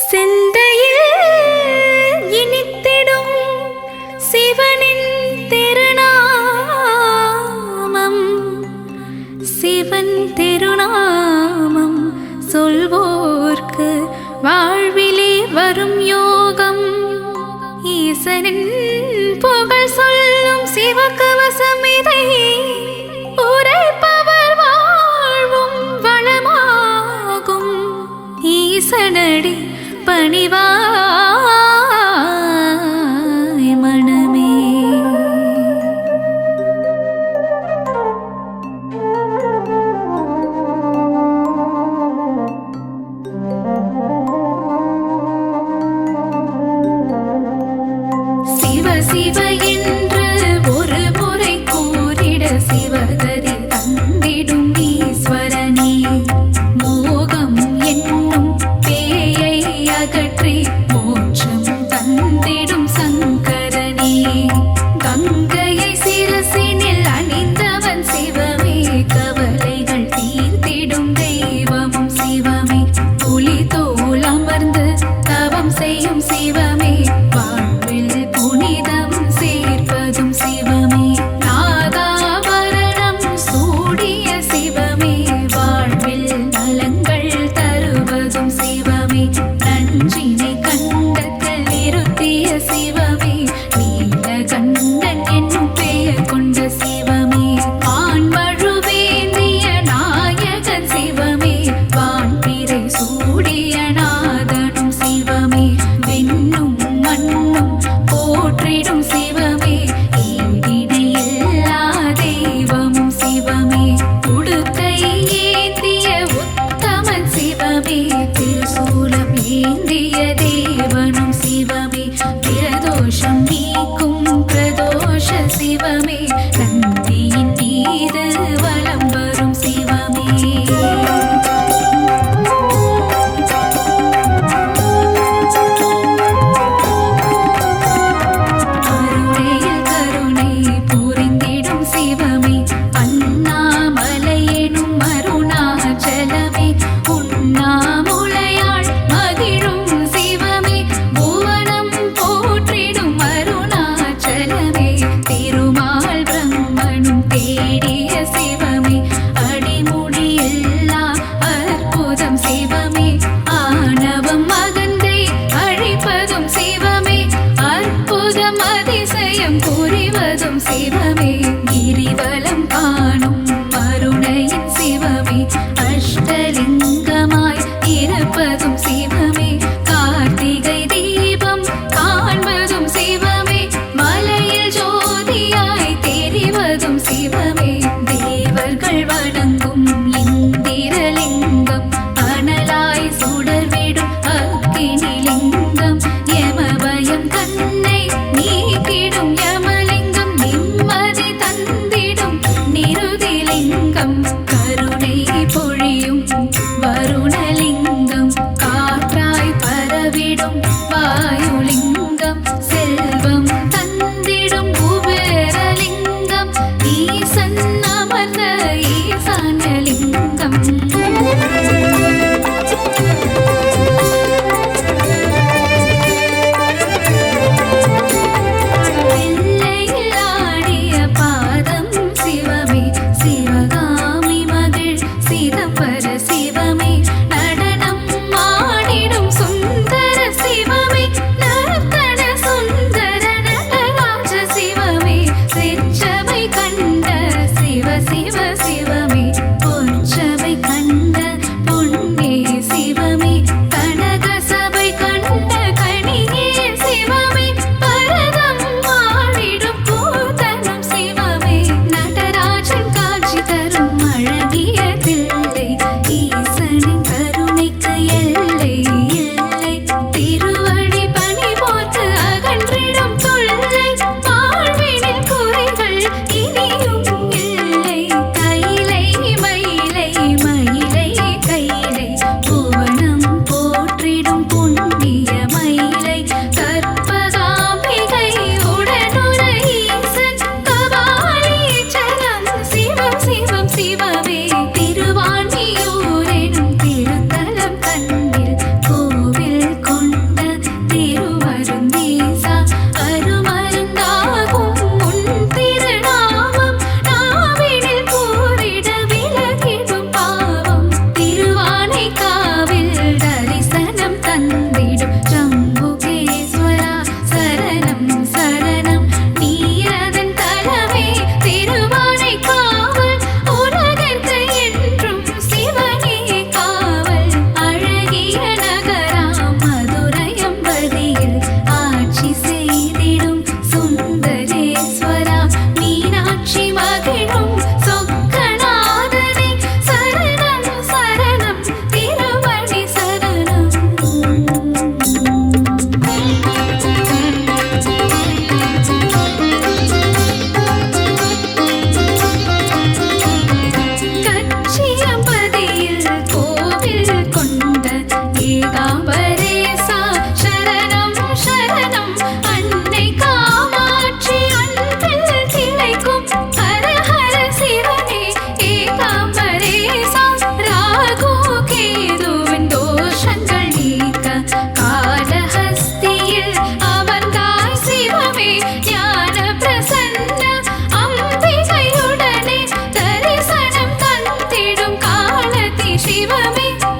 சிந்தையில் இனித்திடும் சிவனின் திருநாமம், சிவன் திருநாமம் சொல்வோர்க்கு வாழ்விலே வரும் யோகம். ஈசனின் புகழ் சொல்லும் சிவகவசம் இதை உரைப்பவர் வாழ்வும் வளமாகும். ஈசனடி பணிவாய் மனமே. சிவ சிவ என்று ஒரு முறை கூறிட சிவகதி தந்திடும் ஈஸ்வரனே. மோகம் என்னும் பேயை அகற்றி மோட்ச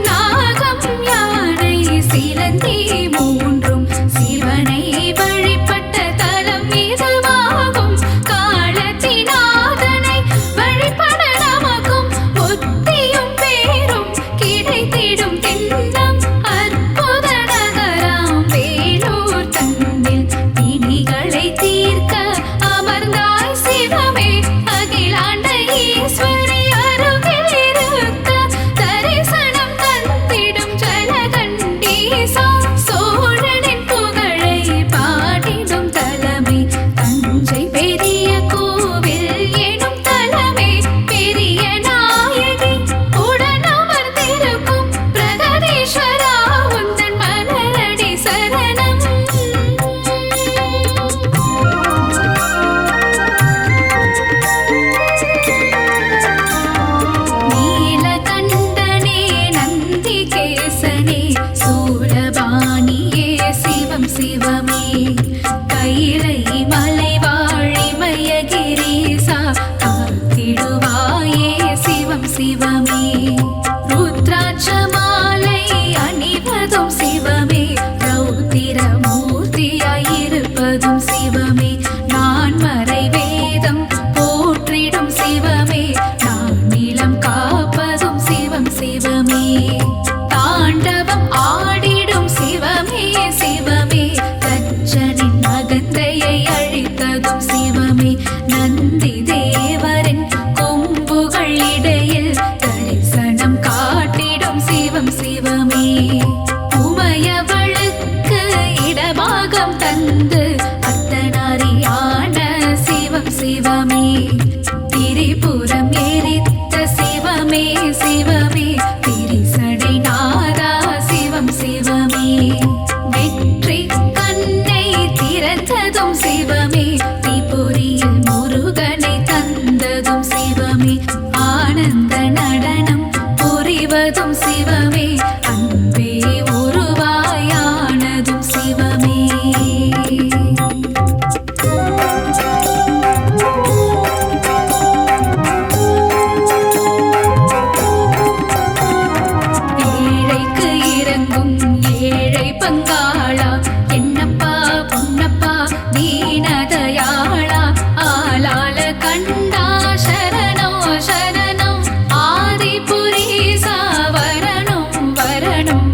நாகம் யானை சிலந்தி மூன்றும் சிவனை வழிபட்ட தலம் இதுவாகும். காலத்தினாதனை வழிபட நமக்கும் புத்தியும் பேரும் கிடைத்திடும் திண்ணம் அற்புத நகராம் வேலூர் தன்னில் பிணிகளை தீர்க்க அமர்ந்தாய் சிவமே. அகிலாண்ட ஈஸ்வரி அருகில் இருக்க தரிசனம் தந்திடும் ஜலகண்டீசா. சோழனின் புகழை பாடிடும் தலமே தஞ்சை பெரிய கோவில் எனும் தலமே. பெரிய நாயகி உடனமர்ந்திருக்கும் பிரகதீஸ்வரா உந்தன் மலரடி சரணம். நீலகண்டனே நந்திகேசனே சூலபாணியே சிவம் சிவமே. கைலை மலை வாழிமயகிரீசா காத்திடுவாயே சிவம் சிவமே. ருத்ராட்ச மாலை அணிவதும் சிவமே. ரௌத்திர மூர்த்தியாயிருப்பதும் சிவமே. நான் மறை வேதம் போற்றிடும் சிவமே. நான் நிலம் காப்பதும் சிவம் சிவமே. தாண்டவம் ஆடிடும் சிவமே சிவமே. தச்சனின் அகந்தையை அழித்ததும் சிவமே. நந்தி தேவரின் கொம்புகள் இடையில் தரிசனம் காட்டிடும் சிவம் சிவமே. உமையவளுக்கு இடமாகம் தந்து அர்த்தநாரியான சிவம் சிவமே. திரிபுரம் எரித்த சிவமே சிவமே. திரிசடை நாதா சிவம் சிவமே. வெற்றி கண்ணை திறந்ததும் சிவமே. தீபொறியில் முருகனை தந்ததும் சிவமே. ஆனந்த நடனம் புரிவதும் சிவமே. அன்பே உருவாயானதும் சிவமே. ஏழைக்கு இறங்கும் ஏழை பங்காளா என்னப்பா பொன்னப்பா தீனதயாளா. ஆளால கண்டா சரணோ சரணம் ஆதிபுரீசா வரணும் வரணும்.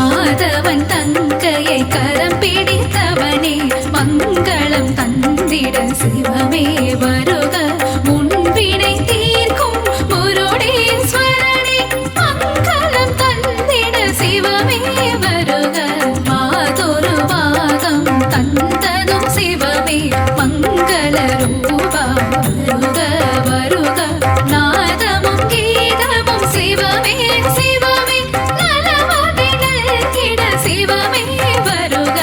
மாதவன் தங்கையை கரம் பிடித்தவனே மங்களம் தந்திட சிவமே வருக முன்பினை தீர்க்கும் முருடேஸ்வரனே மங்களம் தந்திட சிவமே வருக மாதொரு பாகம் தந்ததும் சிவமே மங்கள ரூபா வருக வருக நாதமும் கீதமும் சிவமே சிவமே நலமதிகள் கிட சிவமே வருக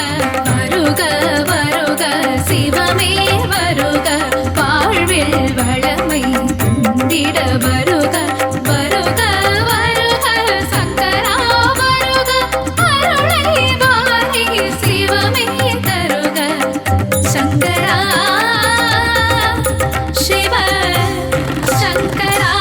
வருக வருக சிவமே வருக வாழ்வில் வளமை தந்திட வருக வருக வருக சங்கரா வருக அருளை வாரி சிவமே தருக சங்கரா சிவ சங்கரா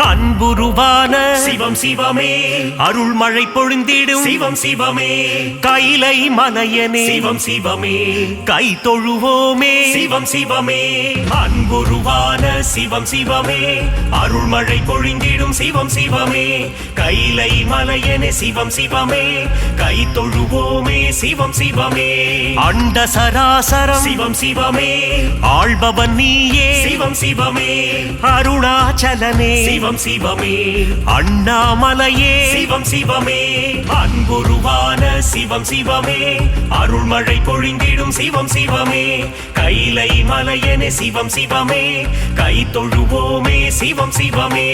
அன்புருவான சிவம் சிவமே அருள்மழை பொழிந்திடும் சிவம் சிவமே கைலை மலையனே சிவம் சிவமே கை தொழுவோமே சிவம் சிவமே அன்புருவான சிவம் சிவமே அருள்மழை பொழிந்திடும் சிவம் சிவமே கைலை மலையனே சிவம் சிவமே கை தொழுவோமே சிவம் சிவமே அண்ட சராசரம் சிவம் சிவமே ஆள்பவன் நீயே சிவம் சிவமே அருணாச்சலனே சிவம் சிவமே அண்ணாமலையே சிவம் சிவமே அன்புருவான சிவம் சிவமே அருள்மழை பொழிந்திடும் சிவம் சிவமே கைலை மலையனே சிவம் சிவமே கை தொழுவோமே சிவம் சிவமே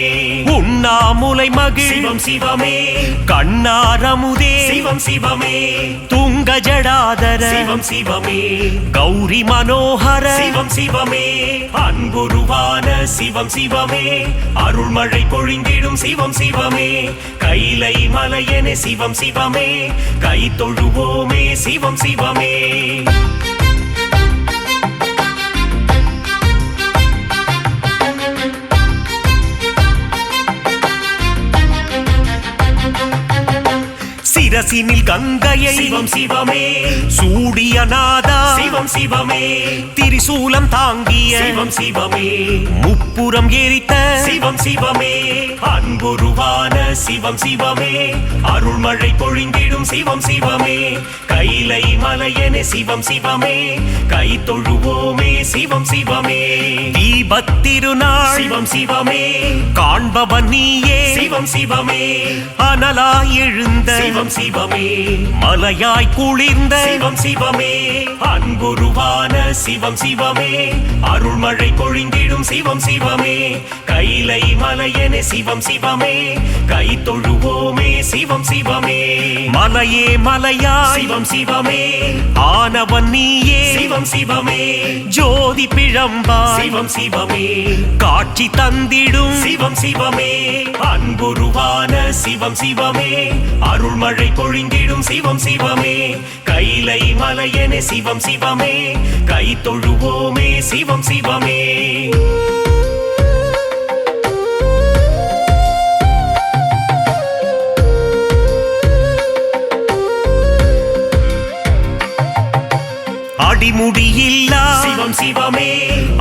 உண்ணாமுலை மகிழ் சிவம் சிவமே கண்ணாரமுதே சிவம் சிவமே துங்க ஜடாதர சிவம் சிவமே கௌரி மனோகர சிவம் சிவமே அன்புருவான சிவம் சிவமே அருள்மழை பொழிந்திடும் சிவம் சிவமே கைலை மலையனே சிவம் சிவமே கை தொழுவோமே சிவம் சிவமே சிரசினில் கங்கையை சிவம் சிவமே சூடிய நாதா சிவம் சிவமே திரிசூலம் தாங்கிய சிவம் சிவமே முப்புறம் எரித்த சிவம் சிவமே அன்புருவான சிவம் சிவமே அருள்மழை பொழிந்திடும் சிவம் சிவமே கைலை மலையனே சிவம் சிவமே கை தொழுவோமே சிவம் சிவமே தீபத்திருநாள் சிவம் சிவமே காண்பவன் நீயே சிவம் சிவமே அனலாய் எழுந்த சிவம் சிவமே மலையாய் குளிர்ந்த சிவம் சிவமே அன்புருவான சிவம் சிவமே அருள்மழை பொழிந்திடும் சிவம் சிவமே கைலை மலையனே சிவம் சிவமே கை தொழுவோமே சிவம் சிவமே மலையே மலையா சிவம் சிவமே ஆனவன் நீயே சிவம் சிவமே ஜோதி பிழம்பா சிவம் சிவமே காட்சி தந்திடும் சிவம் சிவமே அன்புருவான சிவம் சிவமே அருள்மழை பொழிந்திடும் சிவம் சிவமே கைலை மலையனே சிவம் சிவமே கை தொழுவோமே சிவம் சிவமே அடிமுடியில்லா சிவம் சிவமே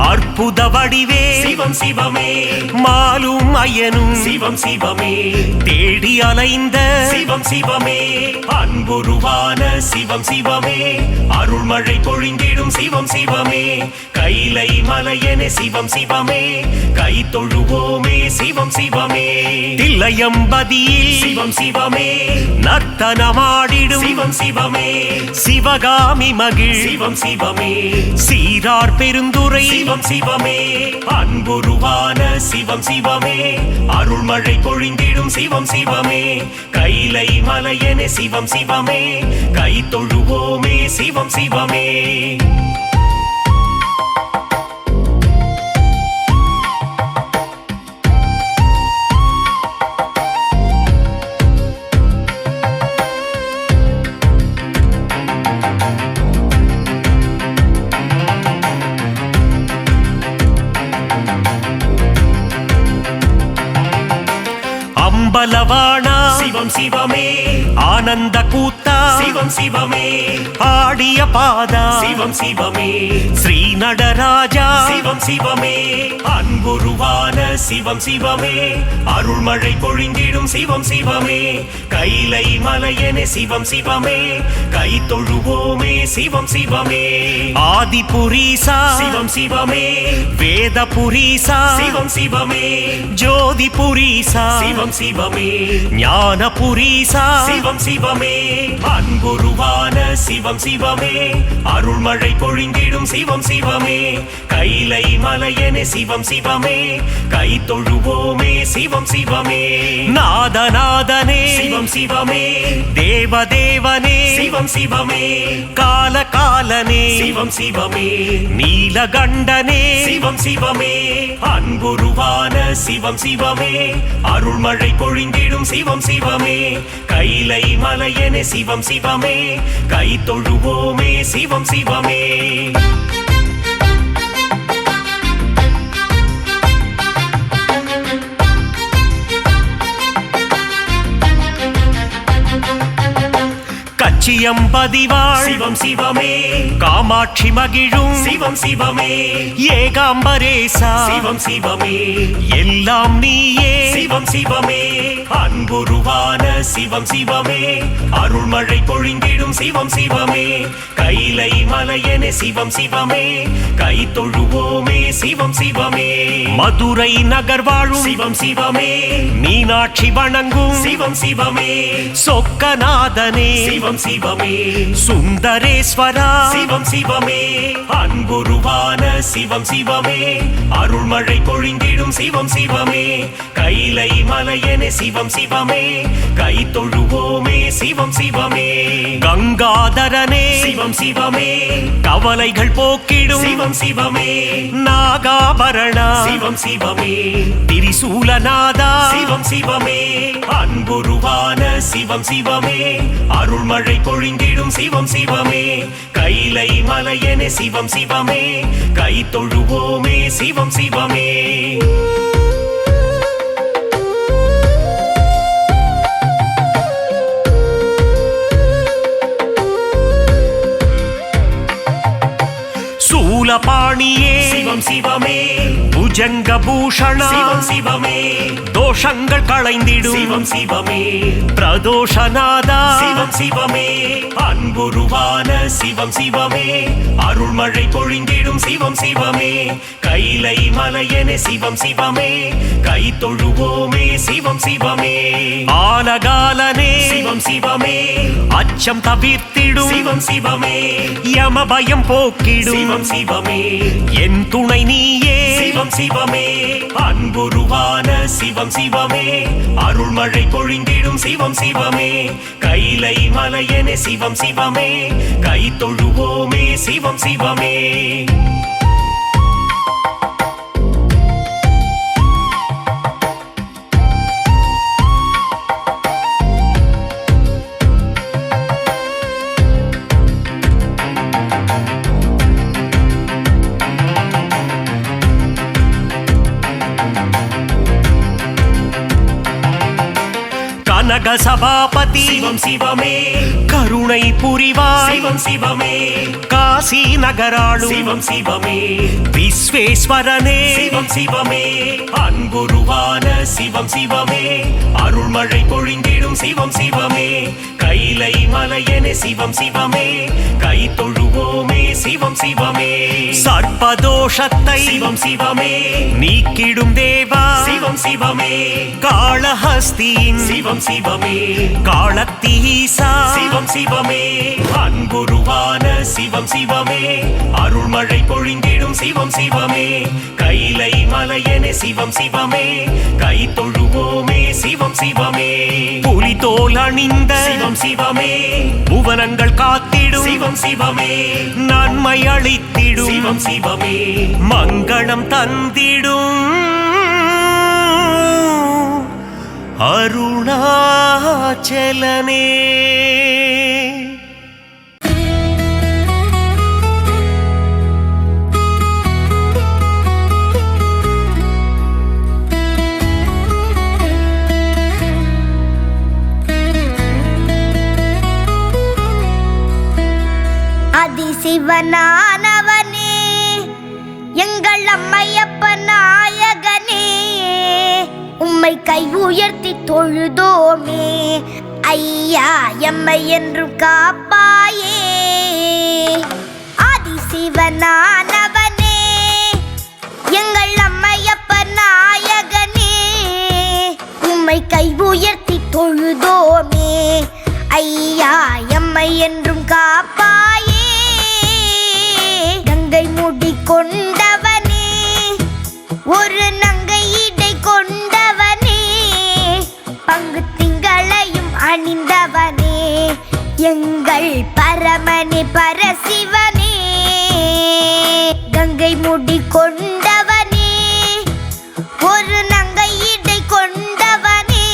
அற்புத வடிவே சிவம் சிவமே மாலும் அயனும் சிவம் சிவமே தேடி அலைந்த சிவம் சிவமே அன்புருவான சிவம் சிவமே அருள்மழை பொழிந்திடும் சிவம் சிவமே கைலை மலையனே சிவம் சிவமே கை தொழுவோமே சிவம் சிவமே தில்லையம்பதியில் சிவம் சிவமே நர்த்தனமாடிடும் சிவம் சிவமே சிவகாமி மகிழ் சிவம் சிவமே சீரார் பெருந்துரை சிவம் சிவமே அன்புருவான சிவம் சிவமே அருள்மழை பொழிந்திடும் சிவம் சிவமே கைலை மலையனே சிவம் சிவமே கை தொழுவோமே சிவம் சிவமே அம்பலவாணா சிவம் சிவமே, ஆனந்த கூத்தா சிவம் சிவமே, ஆடிய பாதா சிவம் சிவமே, ஸ்ரீ நடராஜா சிவம் சிவமே, அன்புருவான சிவம் சிவமே, அருள்மழை பொழிந்திடும் சிவம் சிவமே, கைலை மலையனே சிவம் சிவமே, கை தொழுவோமே சிவம் சிவமே, ஆதிபுரீசா சிவம் சிவமே, வேதபுரீசா சிவம் சிவமே, ஜோதிபுரீசா சிவம் சிவமே, ஞானபுரீசா சிவம் சிவமே, அன்புருவான சிவம் சிவமே, அருள்மழை பொழிந்திடும் சிவம் சிவமே, கைலை மலையனே சிவம் சிவமே, கை தொழுவோமே சிவம் சிவமே, நாதநாதனே சிவம் சிவமே, தேவதேவனே சிவம் சிவமே, காலகாலனே சிவம் சிவமே, நீலகண்டனே சிவம் சிவமே, அன்புருவான சிவம் சிவமே, அருள்மழை பொழிந்திடும் சிவம் சிவமே, கைலை மலையனே சிவம் சிவமே, கை தொழுவோமே சிவம் சிவமே. கச்சியம்பதிவாள் சிவம் சிவமே, காமாட்சி மகிழும் சிவம் சிவமே, ஏகாம்பரேசா சிவம் சிவமே, எல்லாம் நீயே சிவம் சிவமே, அன்புருவான சிவம் சிவமே, அருள்மழை பொழிந்திடும் சிவம் சிவமே, கைலை மலையனே சிவம் சிவமே, கை தொழுவோமே சிவம் சிவமே, மதுரை நகர் வாழும் சிவம் சிவமே, மீனாட்சி வணங்கும் சிவம் சிவமே, சொக்கநாதனே சிவம் சிவமே, சுந்தரேஸ்வரா சிவம் சிவமே, அன்புருவான சிவம் சிவமே, அருள்மழை பொழிந்திடும் சிவம் சிவமே, கைலை மலையனே சிவம் சிவமே, கை தொழுவோமே சிவம் சிவமே, கங்காதரனே சிவம் சிவமே, கவலைகள் போக்கிடும் சிவம் சிவமே, நாகாபரணா சிவம் சிவமே, திரிசூலநாதா சிவம் சிவமே, அன்புருவான சிவம் சிவமே, அருள்மழை பொழிந்திடும் சிவம் சிவமே, கைலை மலையனே சிவம் சிவமே, கை தொழுவோமே சிவம் சிவமே. சூலபாணியே சிவம் சிவமே, புஜங்க பூஷணா சிவம் சிவமே, தோஷங்கள் களைந்திடும் சிவம் சிவமே, பிரதோஷநாதா சிவம் சிவமே, அன்புருவான சிவம் சிவமே, அருள்மழை பொழிந்திடும் சிவம் சிவமே, கைலை மலையனே சிவம் சிவமே, கை தொழுவோமே சிவம் சிவமே, ஆலகாலனே சிவம் சிவமே, அச்சம் தவிர்த்திடும் சிவம் சிவமே, யமபயம் போக்கிடும் சிவம் சிவமே, என் துணை நீயே சிவம் சிவமே, அன்புருவான சிவம் சிவமே, அருள்மழை பொழிந்திடும் சிவம் சிவமே, கைலை மலையனே சிவம் சிவமே, கை தொழுவோமே சிவம் சிவமே. கனக சபாபதி சிவம் சிவமே, கருணை புரிவாய் சிவம் சிவமே, காசி நகராளும் சிவம் சிவமே, விஸ்வேஸ்வரனே சிவம் சிவமே, அன்புருவான சிவம் சிவமே, அருள்மழை பொழிந்திடும் சிவம் சிவமே, கைலை மலையனே சிவம் சிவமே, கை தொழுவோமே சிவம் சிவமே, சர்ப்பதோஷத்தை சிவம் சிவமே, நீக்கிடும் தேவா சிவம் சிவமே, காளஹஸ்தியின் சிவம் சிவமே, காளத்தீசா சிவம் சிவமே, அன்புருவான சிவம் சிவமே, அருள்மழை பொழிந்திடும் சிவம் சிவமே, கைலை மலையனே சிவம் சிவமே, கை தொழுவோமே சிவம் சிவமே, புலிதோல் அணிந்த சிவம் சிவமே, புவனங்கள் காத்திடும் சிவம் சிவமே, நன்மை அளித்திடும் சிவம் சிவமே, மங்களம் தந்திடும் அருணாச்சலனே. அதிசிவனானவனே எங்கள் அம்மையப்ப நாயகனே உம்மை கை உயர்த்தி தொழுதோமே ஐயா எம்மை என்றும் காப்பாயே அதிசிவனானவனே எங்கள் அம்மையப்ப நாயகனே உம்மை கை உயர்த்தி தொழுதோமே ஐயா எம்மை என்றும் காப்பாயே கங்கை முடி கொண்டவனே ஒரு நங்கை இடை கொண்டவனே பங்கு திங்களையும் அணிந்தவனே எங்கள் பரமனே பரசிவனே கங்கை முடி கொண்டவனே ஒரு நங்கை இடை கொண்டவனே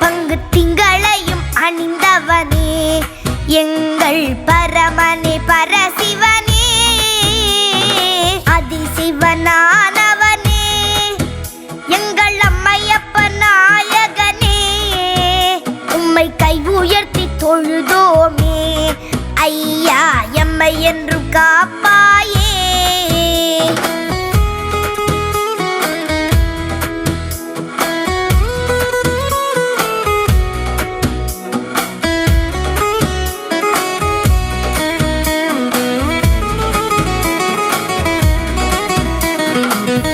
பங்கு திங்களையும் அணிந்தவனே எங்கள் பரமனே பரசிவனே அதிசிவனானவனே எங்கள் அம்மையப்ப நாயகனே உம்மை கை உயர்த்தி தொழுதோமே ஐயா எம்மை என்றும் காப்பாயே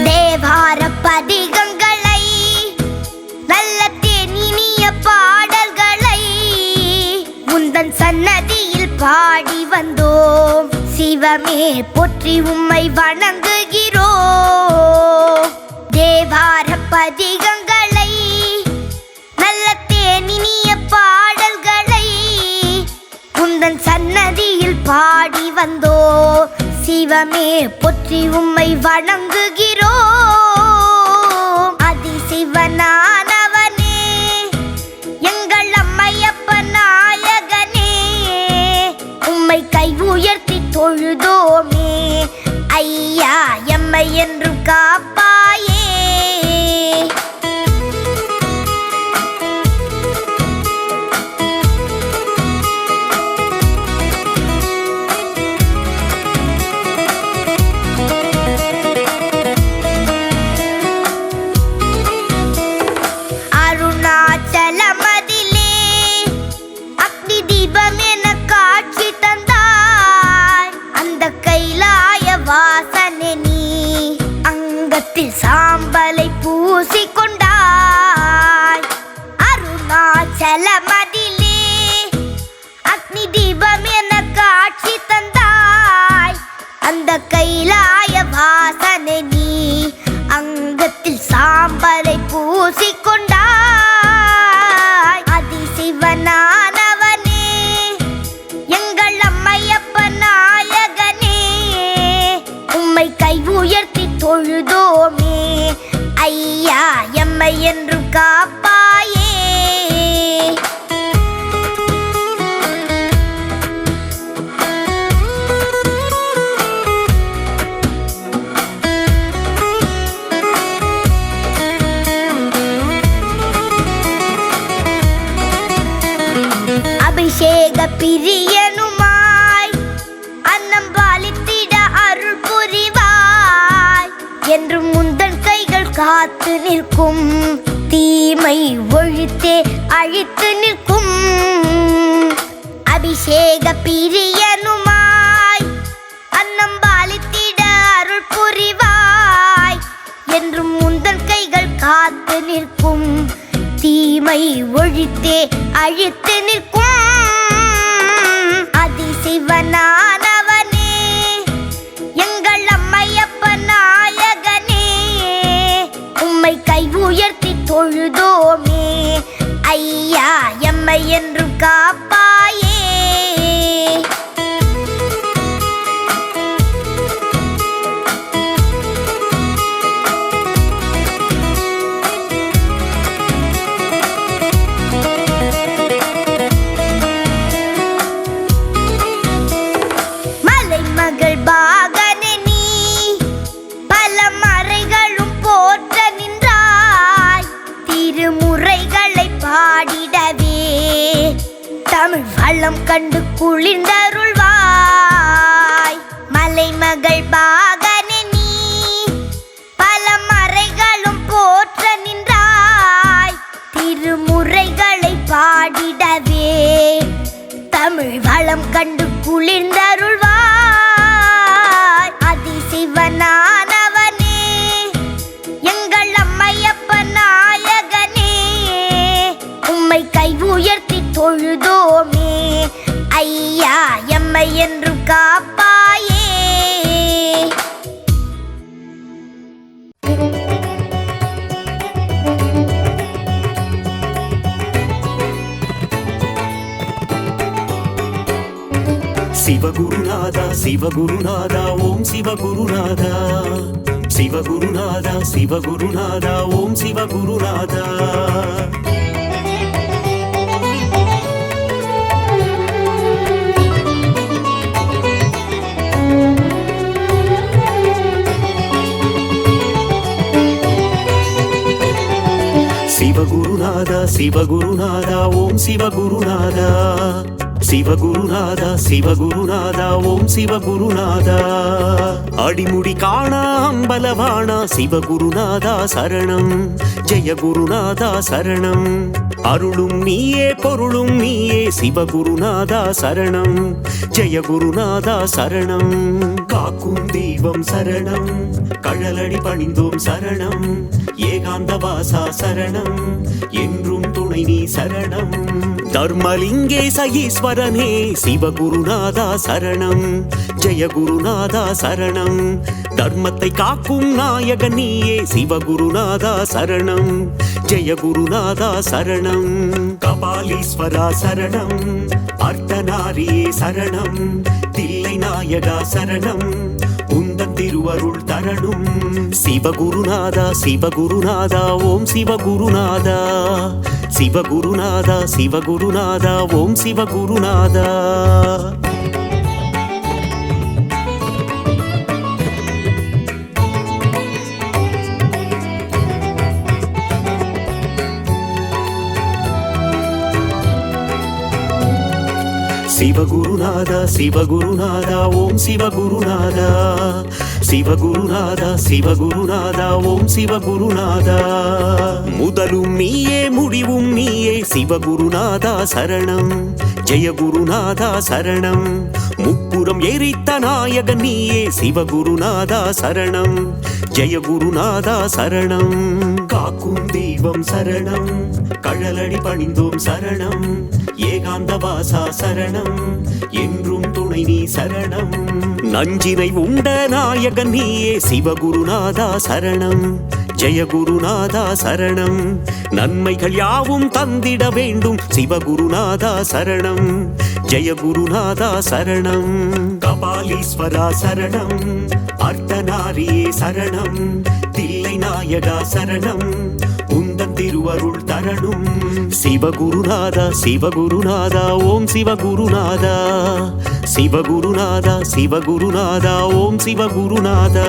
தேவார பதிகங்களை நல்ல தேனினிய பாடல்களை உந்தன் சன்னதியில் பாடி வந்தோம் சிவமே போற்றி உம்மை வணங்குகிறோம் தேவார பதிகங்களை நல்ல தேனினிய பாடல்களை உந்தன் சன்னதியில் பாடி வந்தோம் சிவமே போற்றி உம்மை வணங்குகிறோம் அதிசிவனானவனே எங்கள் அம்மையப்ப நாயகனே உம்மை கை உயர்த்தி தொழுதோமே ஐயா எம்மை என்றும் காப்பாயே சாம்பலை பூசிக்கொண்டாய் அருணாச்சலமதிலே அக்னி தீபம் என காட்சி தந்தாய் அந்த கைலாய வாசனை நீ அங்கத்தில் சாம்பலை பூசிக்கொண்டாய் அதிசிவனானவனே எங்கள் அம்மையப்ப நாயகனே உம்மை கை உயர்த்தி தொழுதோமே ஐயா எம்மை என்றும் காப்பாயே அபிஷேக பிரியனுமாய் அன்னம் பாலித்திட அருள் புரிவாய் என்று முந்தன் கைகள் காத்து நிற்கும் தீமை ஒழித்தே அழித்து நிற்கும் அபிஷேக பிரியனுமாய் அன்னம் பாலித்திட அருள் புரிவாய் என்று முந்தன் கைகள் காத்து நிற்கும் தீமை ஒழித்தே அழித்து நிற்கும் அதிசிவனானவனே எங்கள் அம்மையப்ப நாயகனே உம்மை கை உயர்த்தி தொழுதோமே ஐயா எம்மை என்றும் காப்பாயே பாடிடவே தமிழ் வளம் கண்டு குளிர்ந்தருள்வாய் மகள் பாகனே நீ பல மறைகளும் போற்ற நின்றாய். திருமுறைகளை பாடிடவே தமிழ் வளம் கண்டு குளிர்ந்தருள்வாய். அதிசிவனானவனே எங்கள் அம்மையப்ப நாயகனே, உம்மை கை உயர்த்தி தொழுதோமே. ஐயா எம்மை என்றும் காப்பாயே. சிவகுருநாதா சிவகுருநாதா ஓம் சிவகுருநாதா, சிவகுருநாதா சிவகுருநாதா ஓம் சிவகுருநாதா. சிவகுருநாதா சிவகுருநாதா ஓம் சிவகுருநாதா, சிவகுருநாதா சிவகுருநாதா ஓம் சிவகுருநாதா. அடிமுடி காணா அம்பலவாணா சிவகுருநாதா சரணம், ஜெய குருநாதா சரணம். அருளும் நீயே பொருளும் நீயே சிவகுருநாதா சரணம், ஜெய குருநாதா சரணம். காக்கும் தெய்வம் சரணம், கழலடி பணிந்தோம் சரணம். ஏகாந்த வாசா சரணம், என்றும் துணை நீ சரணம். தர்மலிங்கேச ஈஸ்வரனே சிவகுருநாதா சரணம், ஜெய குருநாதா சரணம். தர்மத்தை காக்கும் நாயகன் நீயே சிவகுருநாதா சரணம், ஜெய குருநாதா சரணம். கபாலீஸ்வரா சரணம், அர்த்தநாரியே சரணம். தில்லை நாயகா சரணம், உந்தன் திருவருள் தரணும். சிவகுருநாதா சிவகுருநாதா ஓம் சிவகுருநாதா, சிவகுருநாதா சிவகுருநாதா ஓம் சிவகுருநாதா. சிவகுருநாதா சிவகுருநாதா ஓம் சிவகுருநாதா, சிவகுருநாதா சிவகுருநாதா ஓம் சிவகுருநாதா. முதலும் நீயே முடிவும் நீயே சிவகுருநாதா சரணம், ஜெய குருநாதா சரணம். முப்புறம் எரித்த நாயகன் நீயே சிவகுருநாதா சரணம், ஜெய குருநாதா சரணம். காக்கும் தெய்வம் சரணம், கழலடி பணிந்தோம் சரணம். ஏகாந்த வாசா சரணம், என்றும் துணை நீ சரணம். நஞ்சினை உண்ட நாயகன் நீயே சிவகுருநாதா சரணம், ஜெய குருநாதா சரணம். நன்மைகள் யாவும் தந்திட வேண்டும் சிவகுருநாதா சரணம், ஜெய குருநாதா சரணம். கபாலீஸ்வரா சரணம், அர்த்தநாரியே சரணம். தில்லை நாயகா சரணம், உந்தன் திருவருள் தரணும். சிவகுருநாதா சிவகுருநாதா ஓம் சிவகுருநாதா, சிவகுருநாதா சிவகுருநாதா ஓம் சிவகுருநாதா.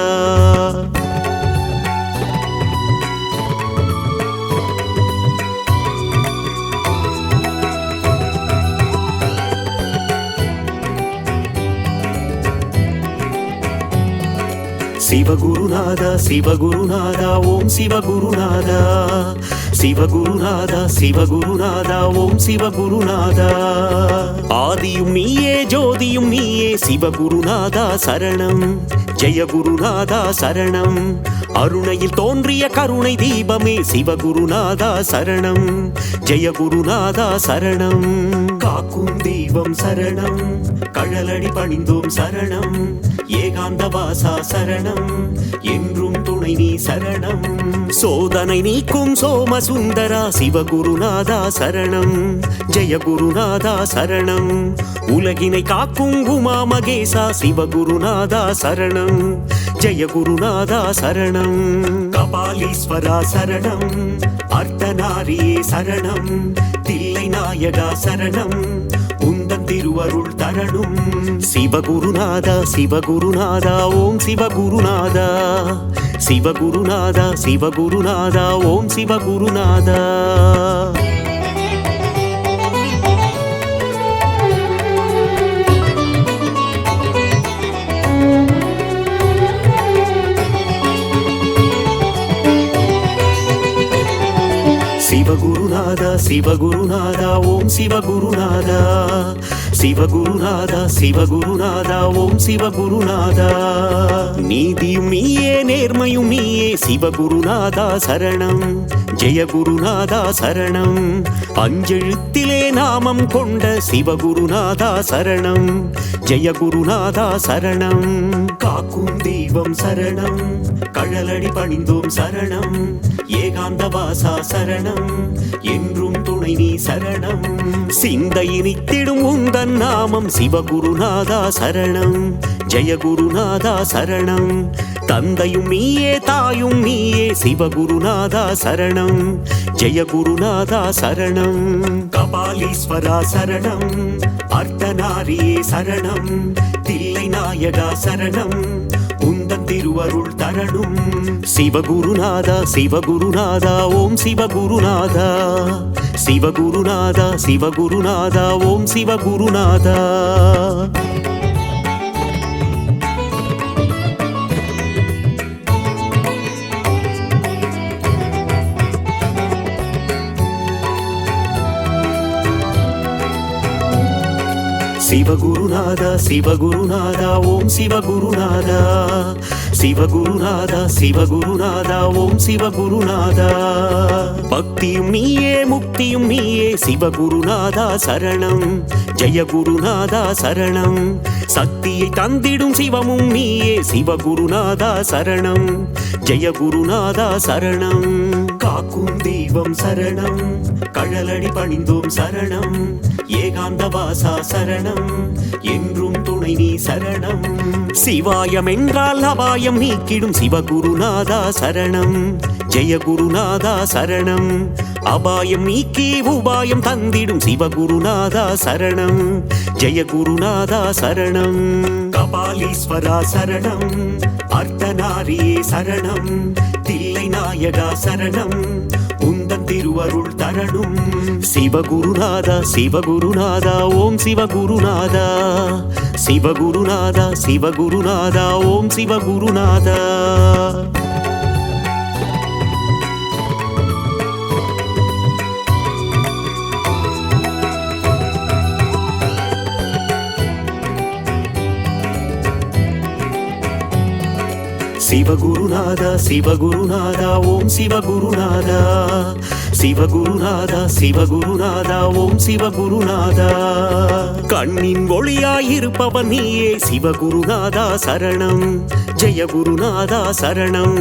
சிவகுருநாதா சிவகுருநாதா ஓம் சிவகுருநாதா, சிவகுருநாதா சிவகுருநாதா ஓம் சிவகுருநாதா. ஆதியும் நீயே ஜோதியும் நீயே சிவகுருநாதா சரணம், ஜெய குருநாதா சரணம். அருணையில் தோன்றிய கருணை தீபமே சிவகுருநாதா சரணம், ஜெய குருநாதா சரணம். காக்கும் தெய்வம் சரணம், கழலடி பணிந்தோம் சரணம். ஏகாந்த வாசா சரணம், என்றும் துணை நீ சரணம். சோதனை நீக்கும் சோமசுந்தரா சிவகுருநாதா சரணம், ஜெய குருநாதா சரணம். உலகினை காக்கும் உமா மகேசா சிவகுருநாதா சரணம், ஜெய குருநாதா சரணம். கபாலீஸ்வரா சரணம், அர்த்தநாரியே சரணம். தில்லை நாயகா சரணம், உந்தன் திருவருள் தரணும். சிவகுருநாதா சிவகுருநாதா ஓம் சிவகுருநாதா, சிவகுருநாதா சிவகுருநாதா ஓம் சிவகுருநாதா. சிவகுருநாதா சிவகுருநாதா ஓம் சிவகுருநாதா சிவகுருநாதா சிவகுருநாதா ஓம் சிவகுருநாதா நீதியும் நீயே நேர்மையும் நீயே சிவகுருநாதா சரணம் ஜெயகுருநாதா சரணம் அஞ்செழுத்திலே நாமம் கொண்ட சிவகுருநாதா சரணம் ஜெயகுருநாதா சரணம் காக்கும் தெய்வம் சரணம் கழலடி பணிந்தோம் சரணம் ஏகாந்த வாசா சரணம் என்றும் துணை நீ சரணம் சிந்தையினித்திடும் உந்தன் நாமம் சிவகுருநாதா சரணம் ஜெயகுருநாதா சரணம் தந்தையும் நீயே தாயும் நீயே சிவகுருநாதா சரணம் ஜெயகுருநாதா சரணம் கபாலீஸ்வரா சரணம் அர்த்தநாரியே சரணம் தில்லை நாயகா சரணம் உந்தன் திருவருள் தரணும் சிவகுருநாதா சிவகுருநாதா ஓம் சிவகுருநாதா சிவகுருநாதா சிவகுருநாதா ஓம் சிவகுருநாதா சிவகுருநாதா சிவகுருநாதா ஓம் சிவகுருநாதா சிவகுருநாதா சிவகுருநாதா ஓம் சிவகுருநாதா பக்தியும் நீயே முக்தியும் நீயே சிவகுருநாதா சரணம் ஜெயகுருநாதா சரணம் சக்தியை தந்திடும் சிவமும் நீயே சிவகுருநாதா சரணம் ஜெயகுருநாதா சரணம் காக்கும் தெய்வம் சரணம் கழலடி பணிந்தோம் சரணம் ஏகாந்த வாசா சரணம் என்றும் துணை நீ சரணம் சிவாயம் என்றால் அபாயம் நீக்கிடும் சிவகுருநாதா சரணம் ஜெயகுருநாதா சரணம் அபாயம் நீக்கி உபாயம் தந்திடும் சிவகுருநாதா சரணம் ஜெயகுருநாதா சரணம் கபாலீஸ்வரா சரணம் அர்த்தநாரியே சரணம் தில்லை நாயகா சரணம் உந்தன் திருவருள் தரணும் சிவகுருநாதா சிவகுருநாதா ஓம் சிவகுருநாதா சிவகுருநாதா சிவகுருநாதா ஓம் சிவகுருநாதா சிவகுருநாதா சிவகுருநாதா ஓம் சிவகுருநாதா சிவகுருநாதா சிவகுருநாதா ஓம் சிவகுருநாதா கண்ணின் ஒளியாயிருப்பவன் நீயே சிவகுருநாதா சரணம் ஜெயகுருநாதா சரணம்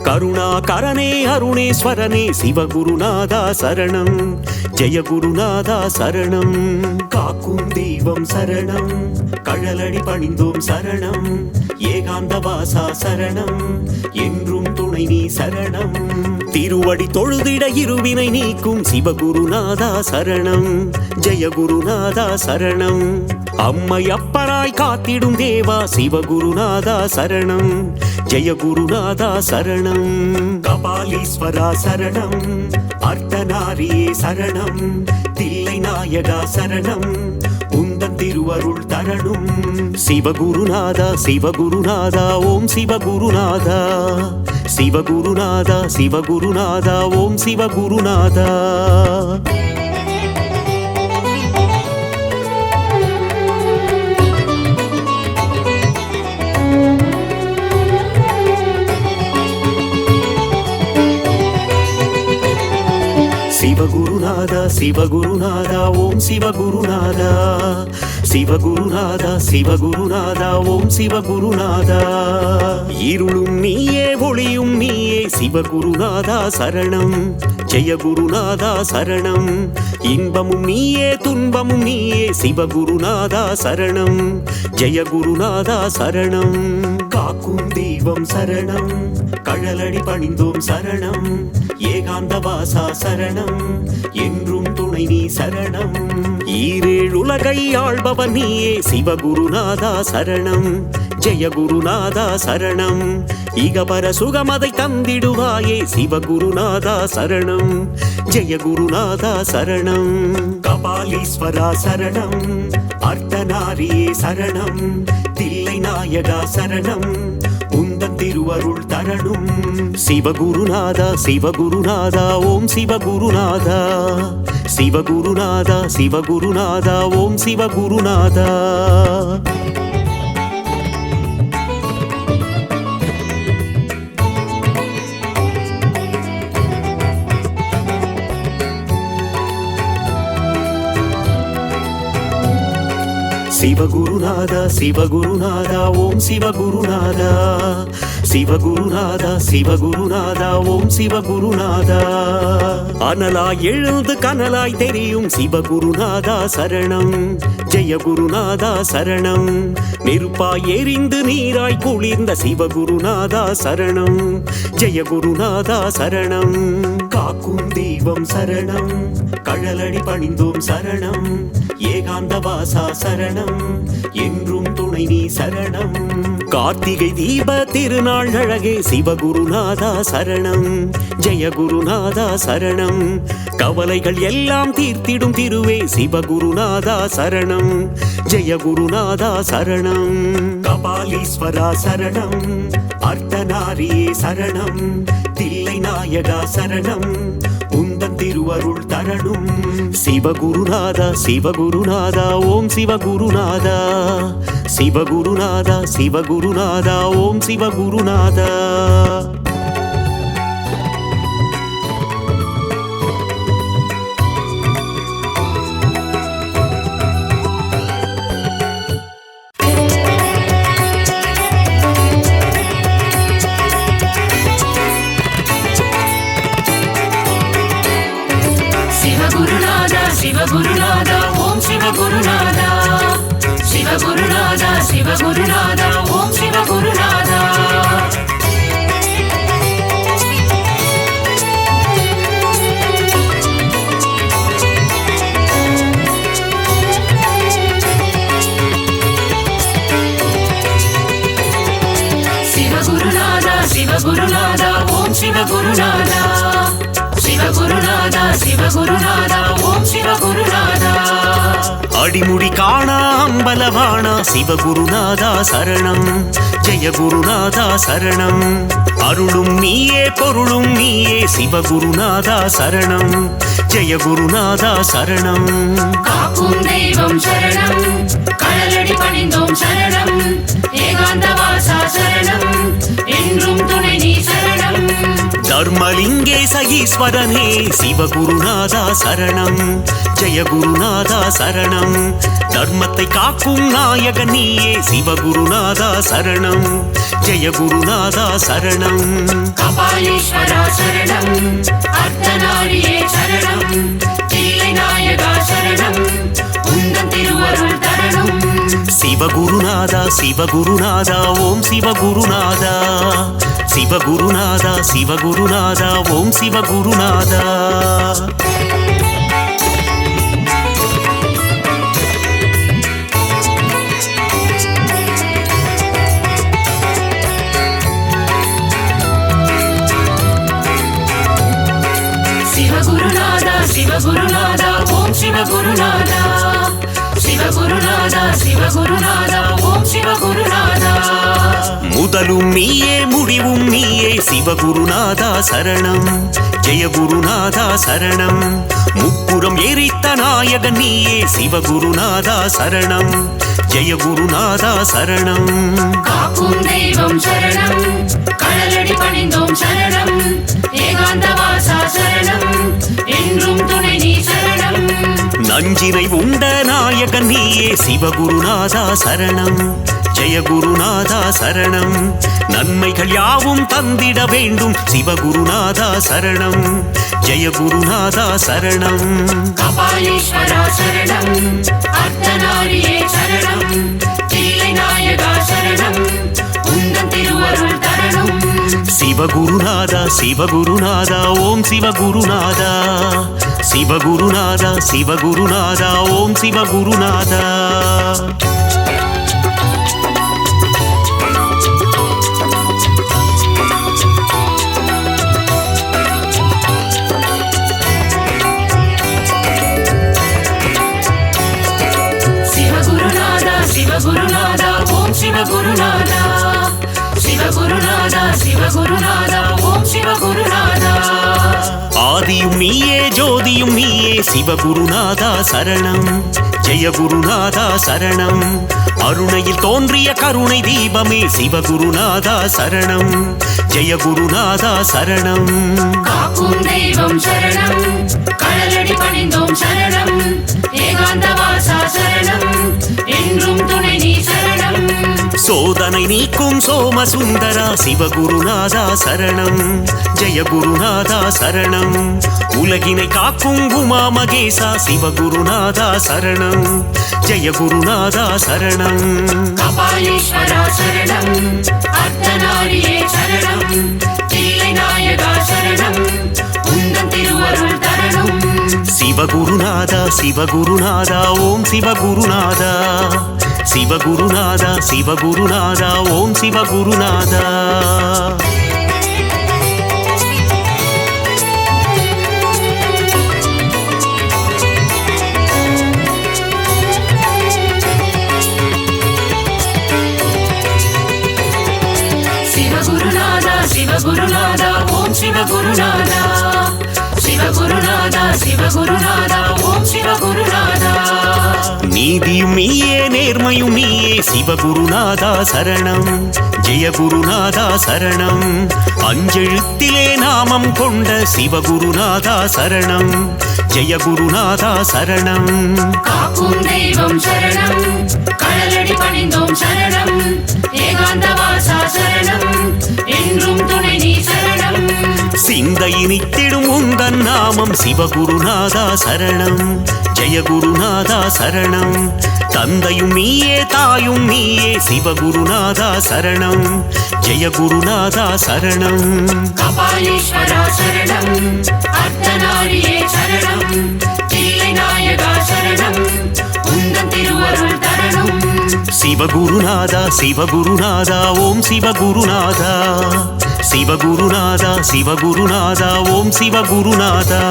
கருணாகரனே அருணேஸ்வரனே சிவகுருநாதா சரணம் ஜெயகுருநாதா சரணம் காக்கும் தெய்வம் சரணம் கழலடி பணிந்தோம் சரணம் ஏகாந்த வாசா சரணம் என்றும் துணை நீ சரணம் திருவடி தொழுதிட இருவினை நீக்கும் சிவகுருநாதா சரணம் ஜெயகுருநாதா சரணம் அம்மை அப்பராய் காத்திடும் தேவா சிவகுருநாதா சரணம் ஜெயகுருநாதா சரணம் கபாலீஸ்வரா சரணம் அர்த்தநாரியே சரணம் தில்லை நாயகா சரணம் உந்தன் திருவருள் தரணும் சிவகுருநாதா சிவகுருநாதா ஓம் சிவகுருநாதா சிவகுருநாதா சிவகுருநாதா ஓம் சிவகுருநாதா சிவகுருநாதா சிவகுருநாதா ஓம் சிவகுருநாதா சிவகுருநாதா சிவகுருநாதா ஓம் சிவகுருநாதா இருளும் நீயே ஒளியும் நீயே சிவகுருநாதா சரணம் ஜெயகுருநாதா சரணம் இன்பமும் நீயே துன்பமும் நீயே சிவகுருநாதா சரணம் ஜெயகுருநாதா சரணம் காக்கும் தெய்வம் சரணம் கழலடி பணிந்தோம் சரணம் ஏகாந்த வாசா சரணம் என்றும் துணை நீ சரணம் ஈரேழு உலகை ஆள்பவன் நீயே சிவகுருநாதா சரணம் ஜெயகுருநாதா சரணம் இகபர சுகமதை தந்திடுவாயே சிவகுருநாதா சரணம் ஜெயகுருநாதா சரணம் கபாலீஸ்வரா சரணம் அர்த்தநாரியே சரணம் தில்லை நாயகா சரணம் உந்தன் திருவருள் தரணும். சிவகுருநாதா சிவகுருநாதா ஓம் சிவகுருநாதா, சிவகுருநாதா சிவகுருநாதா ஓம் சிவகுருநாதா. சிவகுருநாதா சிவகுருநாதா ஓம் சிவகுருநாதா, சிவகுருநாதா சிவகுருநாதா ஓம் சிவகுருநாதா. அனலாய் எழுந்து கனலாய் தெரியும் சிவகுருநாதா சரணம், ஜெயகுருநாதா சரணம். நெருப்பாய் எரிந்து நீராய் குளிர்ந்த சிவகுருநாதா சரணம், ஜெயகுருநாதா சரணம். காக்கும் தெய்வம் சரணம், கழலடி பணிந்தோம் சரணம், ஏகாந்த வாசா சரணம், என்றும் துணை நீ சரணம். கார்த்திகை தீப திருநாள் அழகே சிவகுருநாதா சரணம், ஜெயகுருநாதா சரணம். கவலைகள் எல்லாம் தீர்த்திடும் திருவே சிவகுருநாதா சரணம், ஜெயகுருநாதா சரணம். கபாலீஸ்வரா சரணம், அர்த்தநாரியே சரணம், தில்லை நாயகா சரணம், உந்தன் திருவருள் தரணும். சிவகுருநாதா சிவகுருநாதா ஓம் சிவகுருநாதா, சிவகுருநாதா சிவகுருநாதா ஓம் சிவகுருநாதா. சிவகுருநாதா ஓம் சிவகுருநாதா, சிவகுருநாதா சிவகுருநாதா ஓம் சிவகுருநாதா. சிவகுருநாதா சிவகுருநாதா ஓம் சிவகுருநாதா, சிவகுருநாதா சிவகுருநாதா ஓம் சிவகுருநாதா. அடிமுடி காணா அம்பலவாணா சிவகுருநாதா சரணம், ஜெயகுருநாதா சரணம். அருளும் நீயே பொருளும் நீயே சிவகுருநாதா சரணம், ஜெயகுருநாதா சரணம். காக்கும் தெய்வம் சரணம், கடலடி பணிந்தோம் சரணம், ஏகாந்த வாசா சரணம், என்றும் துணை நீ சரணம். தர்மலிங்கேச ஈஸ்வரனே சிவகுருநாதா சரணம், ஜெயகுருநாதா சரணம். தர்மத்தை காக்கும் நாயகன் நீயே சிவகுருநாதா சரணம், ஜெயகுருநாதா சரணம். கபாலீஸ்வரா சரணம், அர்த்தநாரியே சரணம், தில்லை நாயகா சரணம், உந்தன் திருவருள் தரணும். சிவகுருநாதா சிவகுருநாதா ஓம் சிவகுருநாதா, சிவகுருநாதா சிவகுருநாதா ஓம் சிவகுருநாதா. சிவகுருநாதா சிவகுருநாதா ஓம் சிவகுருநாதா, சிவகுருநாதா சிவகுருநாதா ஓம் சிவகுருநாதா. முதலும் நீயே முடிவும் நீயே சிவகுருநாதா சரணம், ஜெயகுருநாதா சரணம். முப்புறம் எரித்த நாயகன் நீயே சிவகுருநாதா சரணம், ஜெயகுருநாதா சரணம். காக்கும் தெய்வம் சரணம், கடலடி பணிந்தோம் சரணம், ஏகாந்த வாசா சரணம், என்றும் துணை நீ சரணம். நஞ்சினை உண்ட நாயகன் நீயே சிவகுருநாதா சரணம், ஜெயகுருநாதா சரணம். நன்மைகள் யாவும் தந்திட வேண்டும் சிவகுருநாதா சரணம், ஜெயகுருநாதா சரணம். கபாலீஸ்வரா சரணம், அர்த்தநாரியே சரணம், தில்லை நாயகா சரணம், உந்தன் திருவருள் தரணும். சிவகுருநாதா சிவகுருநாதா ஓம் சிவகுருநாதா, சிவகுருநாதா சிவகுருநாதா ஓம் சிவகுருநாதா. சிவகுருநாதா சிவகுருநாதா ஓம் சிவகுருநாதா, சிவகுருநாதா சிவகுருநாதா ஓம் சிவகுருநாதா ஆதியும் நீயே ஜோதியும் நீயே சிவகுருநாதா சரணம் ஜெய குருநாதா சரணம் அருணையில் தோன்றிய கருணை தீபமே சிவகுருநாதா சரணம் ஜெய குருநாதா சரணம் காக்கும் தெய்வம் சரணம் கடலடி பணிந்தோம் சரணம் ஏகாந்தவாசா சரணம் என்றும் துணை நீ சரணம் சோதனை நீக்கும் சோமசுந்தரா சிவகுருநாதா சரணம் ஜெய குருநாதா சரணம் உலகினை காக்கும் உமா மகேசா சிவகுருநாதா சரணம் ஜெய குருநாதா சரணம் கபாலீஸ்வரா சரணம் அர்த்தநாரியே சரணம் தில்லை நாயகா சரணம் உந்தன் திருவருள் தரணும் சிவகுருநாதா சிவகுருநாதா ஓம் சிவகுருநாதா சிவகுருநாதா சிவகுருநாதா ஓம் சிவகுருநாதா சிவகுருநாதா சிவகுருநாதா ஓம் சிவகுருநாதா சிவகுருநாதா சிவகுருநாதா ஓம் சிவகுருநாதா நீதியும் நீயே நேர்மையும் நீயே சிவகுருநாதா சரணம் ஜெய குருநாதா சரணம் அஞ்செழுத்திலே நாமம் கொண்ட சிவகுருநாதா சரணம் ஜெய குருநாதா சரணம் காக்கும் தெய்வம் சரணம் கடலடி பணிந்தோம் சரணம் ஏகாந்தவாசா சரணம் என்றும் துணை நீ சரணம் சிந்தை நித்திடும் உந்தன் நாமம் சிவகுருநாதா சரணம் ஜெய குருநாதா சரணம் தந்தையும் நீயே தாயும் நீயே சிவகுருநாதா சரணம் ஜெய குருநாதா சரணம் கபாலீஸ்வரா சரணம் அர்த்தநாரியே சரணம் தில்லை நாயகா சரணம் உந்தன் திருவருள் தரணும் சிவகுருநாதா சிவகுருநாதா ஓம் சிவகுருநாதா சிவகுருநாதா சிவகுருநாதா ஓம் சிவகுருநாதா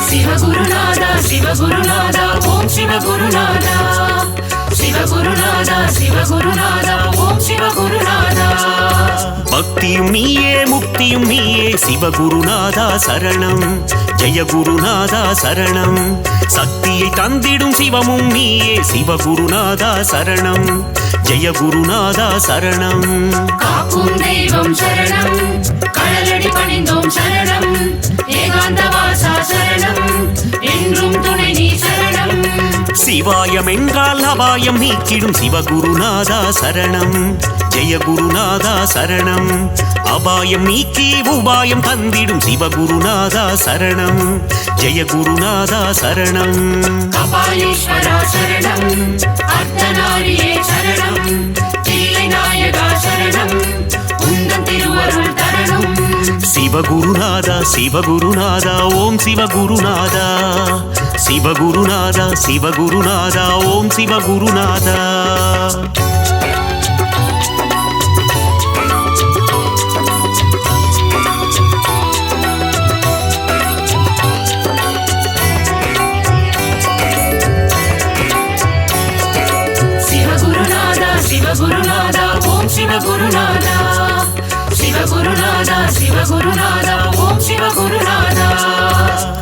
சிவகுருநாதா சிவகுருநாதா ஓம் சிவகுருநாதா சிவகுருநாதா சிவகுருநாதா ஓம் சிவகுருநாதா பக்தியும் நீயே முக்தியும் நீயே சிவகுருநாதா சரணம் ஜெய குருநாதா சரணம் சக்தியை தந்திடும் சிவமும் நீயே சிவகுருநாதா சரணம் ஜெய குருநாதா சரணம் காக்கும் தெய்வம் சரணம் கடலடி பணிந்தோம் சரணம் ஏகாந்தவாசா சரணம் என்றும் துணை நீ சரணம் சிவாயம் என்றால் அபாயம் நீக்கிடும் சிவகுருநாதா சரணம் ஜெய குருநாதா சரணம் அபாயம் நீக்கி உபாயம் தந்திடும் சிவகுருநாதா சரணம் ஜெய குருநாதா சரணம் கபாலீஸ்வரா சரணம் அர்த்தநாரியே சரணம் தில்லை நாயகா சரணம் உந்தன் திருவருள் தரணும் சிவகுருநாதா சிவகுருநாதா ஓம் சிவகுருநாதா சிவகுருநாதா சிவகுருநாதா ஓம் சிவகுருநாதா சிவகுருநாதா சிவகுருநாதா ஓம் சிவகுருநாதா சிவகுருநாதா சிவகுருநாதா ஓம் சிவகுருநாதா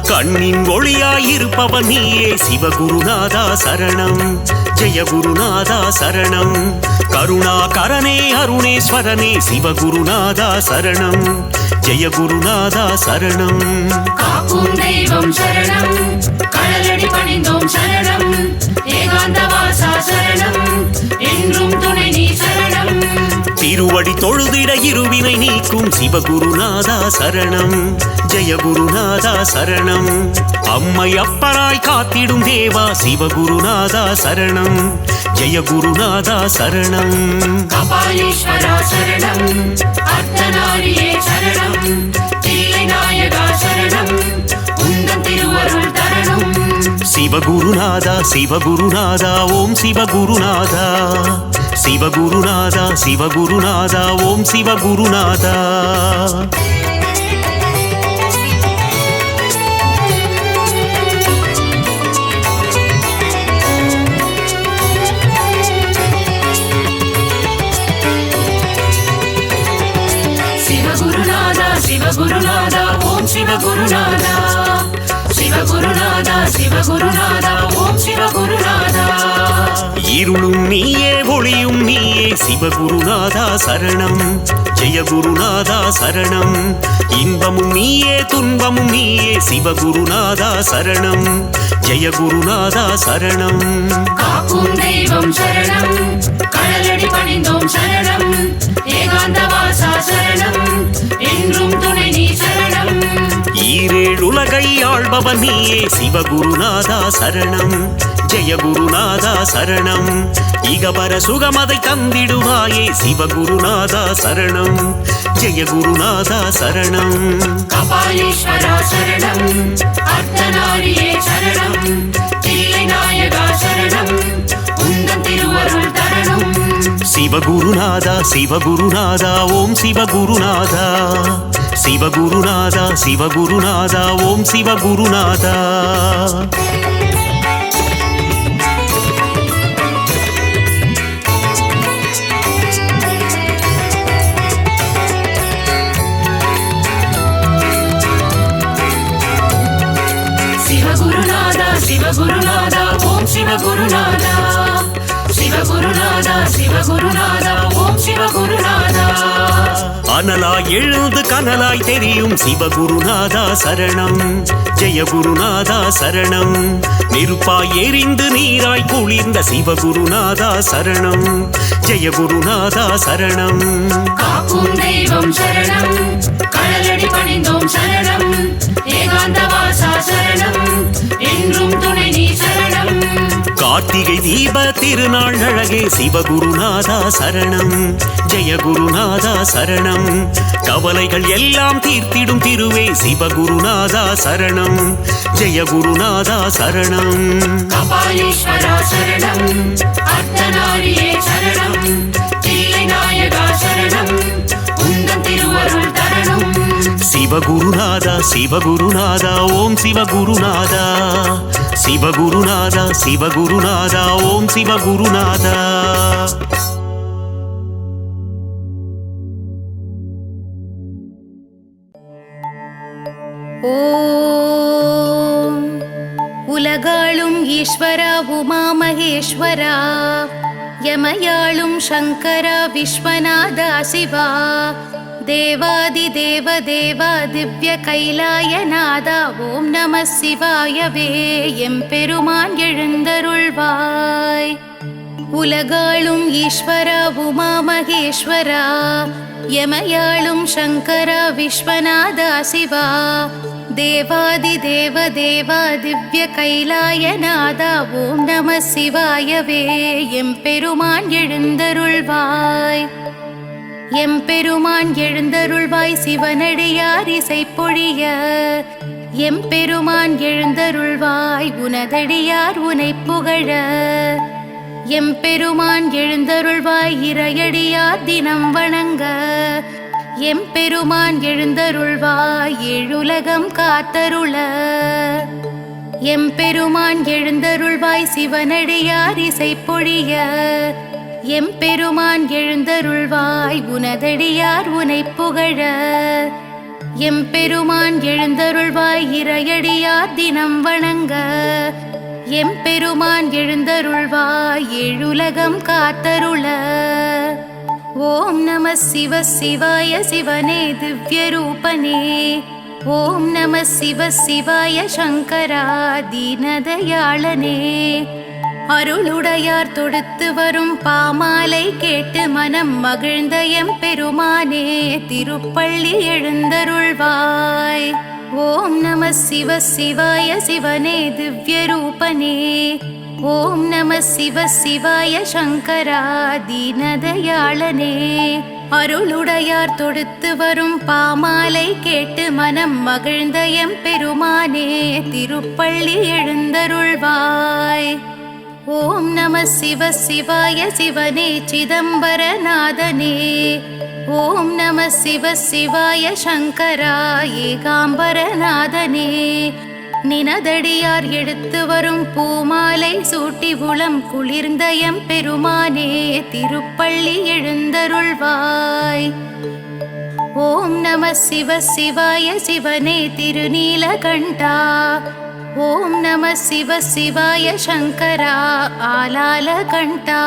கண்ணின் ஒளியாயிருப்பவன் நீயே சிவகுருநாதா சரணம் ஜெய குருநாதா சரணம் கருணாகரனே அருணேஸ்வரனே சிவகுருநாதா சரணம் ஜெய குருநாதா சரணம் காக்கும் தெய்வம் சரணம் கடலடி பணிந்தோம் சரணம் ஏகாந்தவாசா சரணம் என்றும் துணை நீ சரணம் திருவடி தொழுதிட இருவினை நீக்கும் சிவகுருநாதா சரணம் ஜெய குருநாதா சரணம் அம்மை அப்பராய் காத்திடும் தேவா சிவகுருநாதா சரணம் ஜெய குருநாதா சரணம் கபாலீஸ்வரா சரணம் அர்த்தநாரியே சரணம் தில்லை நாயகா சரணம் உந்தன் திருவருள் தரணும் சிவகுருநாதா சிவகுருநாதா ஓம் சிவகுருநாதா சிவகுருநாதா சிவகுருநாதா ஓம் சிவகுருநாதா சிவகுருநாதா சிவகுருநாதா ஓம் சிவகுருநாதா சிவகுருநாதா சிவகுருநாதா ஓம் சிவகுருநாதா இருளும் நீயே ஒளியும் நீயே சிவகுருநாதா சரணம் ஜெயகுருநாதா சரணம் இன்பமும் நீயே துன்பமும் நீயே சிவகுருநாதா சரணம் ஜெயகுருநாதா சரணம் காக்கும் தெய்வம் சரணம் கடலடி பணிந்தோம் சரணம் ஏகாந்தவாசா சரணம் என்றும் துணை நீ சரணம் ஈரேழுலகை ஆள்பவன் நீயே சிவகுருநாதா சரணம் ஜெயகுருநாதா சரணம் இகபர சுகமதை தந்திடுவாயே சிவகுருநாதா சரணம் ஜெயகுருநாதா சரணம் கபாலீஸ்வரா சரணம் அர்த்தநாரியே சரணம் தில்லை நாயகா சரணம் உந்தன் திருவருள் தரணும் சிவகுருநாதா சிவகுருநாதா ஓம் சிவகுருநாதா சிவகுருநாதா சிவகுருநாதா ஓம் சிவகுருநாதா சிவகுருநாதா சிவகுருநாதா ஓம் சிவகுருநாதா சிவகுருநாதா சிவகுருநாதா ஓம் சிவகுருநாதா அனலாய் எழுந்து கனலாய் தெரியும் சிவகுருநாதா சரணம் ஜெயகுருநாதா சரணம் நெருப்பாய் எரிந்து நீராய் குளிர்ந்த சிவகுருநாதா சரணம் ஜெயகுருநாதா சரணம் காக்கும் தெய்வம் சரணம் கடலடி பணிந்தோம் சரணம் ஏகாந்தவாசா சரணம் என்றும் துணை நீ சரணம் கார்த்திகை தீப திருநாள் அழகே சிவகுருநாதா சரணம் ஜெயகுருநாதா சரணம் கவலைகள் எல்லாம் தீர்த்திடும் திருவே சிவகுருநாதா சரணம் ஜெயகுருநாதா சரணம் கபாலீஸ்வரா சரணம் அர்த்தநாரியே சரணம் தில்லை நாயகா சரணம் உந்தன் திருவருள் தரணும் சிவகுருநாதா சிவகுருநாதா ஓம் சிவகுருநாதா சிவகுருநாதா சிவகுருநாதா ஓம் சிவகுருநாதா ஓம் உலகாளும் ஈஸ்வரா உமா மகேஸ்வரா யமயாளும் சங்கரா விஸ்வநாதா சிவா தேவாதி தேவ தேவா திவ்ய கைலாயநாதா ஓம் நம சிவாயவே எம்பெருமான் எழுந்தருள்வாய் உலகாளும் ஈஸ்வரா உமா மகேஸ்வரா யமயாளும் சங்கரா விஸ்வநாதா சிவா தேவாதி தேவ தேவா திவ்ய கைலாயநாதா ஓம் நம சிவாயவே எம்பெருமான் எழுந்தருள்வாய் எம்பெருமான் எழுந்தருள்வாய் சிவனடியார் இசை பொழிய எம்பெருமான் எழுந்தருள்வாய் உனதடியார் உனை புகழ எம்பெருமான் எழுந்தருள்வாய் இறையடியார் தினம் வணங்க எம்பெருமான் எழுந்தருள்வாய் ஏழுலகம் காத்தருள எம்பெருமான் எழுந்தருள்வாய் சிவனடியார் இசை பொழிய எம்பெருமான் எழுந்தருள்வாய் உனதடியார் உனை புகழ எம்பெருமான் எழுந்தருள்வாய் இறையடியார் தினம் வணங்க எம்பெருமான் எழுந்தருள்வாய் ஏழுலகம் காத்தருள ஓம் நம சிவ சிவாய சிவனே திவ்ய ரூபனே ஓம் நம சிவ சிவாய சங்கரா தீனதயாளனே அருளுடையார் தொடுத்து வரும் பாமாலை கேட்டு மனம் மகிழ்ந்த எம்பெருமானே திருப்பள்ளி எழுந்தருள்வாய் ஓம் நம சிவ சிவாய சிவனே திவ்ய ரூபனே ஓம் நம சிவ சிவாய சங்கரா தீனதயாளனே. அருளுடையார் தொடுத்து வரும் பாமாலை கேட்டு மனம் மகிழ்ந்த எம்பெருமானே திருப்பள்ளி எழுந்தருள்வாய். ஓம் நம சிவ சிவாய சிவனே சிதம்பரநாதனே. ஓம் நம சிவ சிவாய சங்கரா ஏகாம்பரநாதனே. நினதடியார் எடுத்து வரும் பூமாலை சூட்டி உளம் குளிர்ந்த எம்பெருமானே திருப்பள்ளி எழுந்தருள்வாய். ஓம் நம சிவ சிவாய சிவனே திருநீலகண்டா. ஓம் நம சிவ சிவாய சங்கரா ஆலாலகண்டா.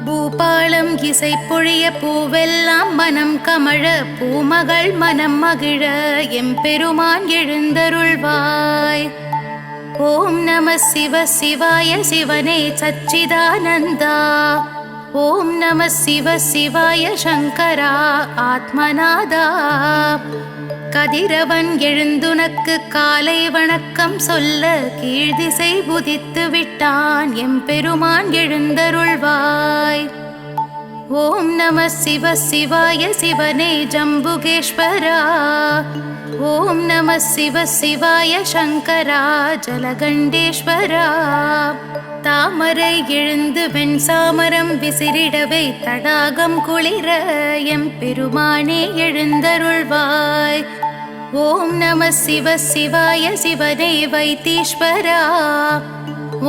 பூபாலம் இசை பொழிய பூவெல்லாம் மனம் கமழ பூமகள் மனம் மகிழ எம்பெருமான் எழுந்தருள்வாய். ஓம் நம சிவ சிவாய சிவனே சச்சிதானந்தா. ஓம் நம சிவ சிவாய சங்கரா ஆத்மநாதா. கதிரவன் எழுந்துனக்கு காலை வணக்கம் சொல்ல கீழ்திசை புதித்து விட்டான் எம்பெருமான் எழுந்தருள்வாய். ஓம் நம சிவ சிவாய சிவனே ஜம்புகேஸ்வரா. ஓம் நம சிவ சிவாய சங்கரா ஜலகண்டேஸ்வரா. தாமரை எழுந்து வெண்சாமரம் விசிறிடவே தடாகம் குளிர எம்பெருமானே எழுந்தருள்வாய். ஓம் நம சிவ சிவாய சிவனே வைத்தீஸ்வரா.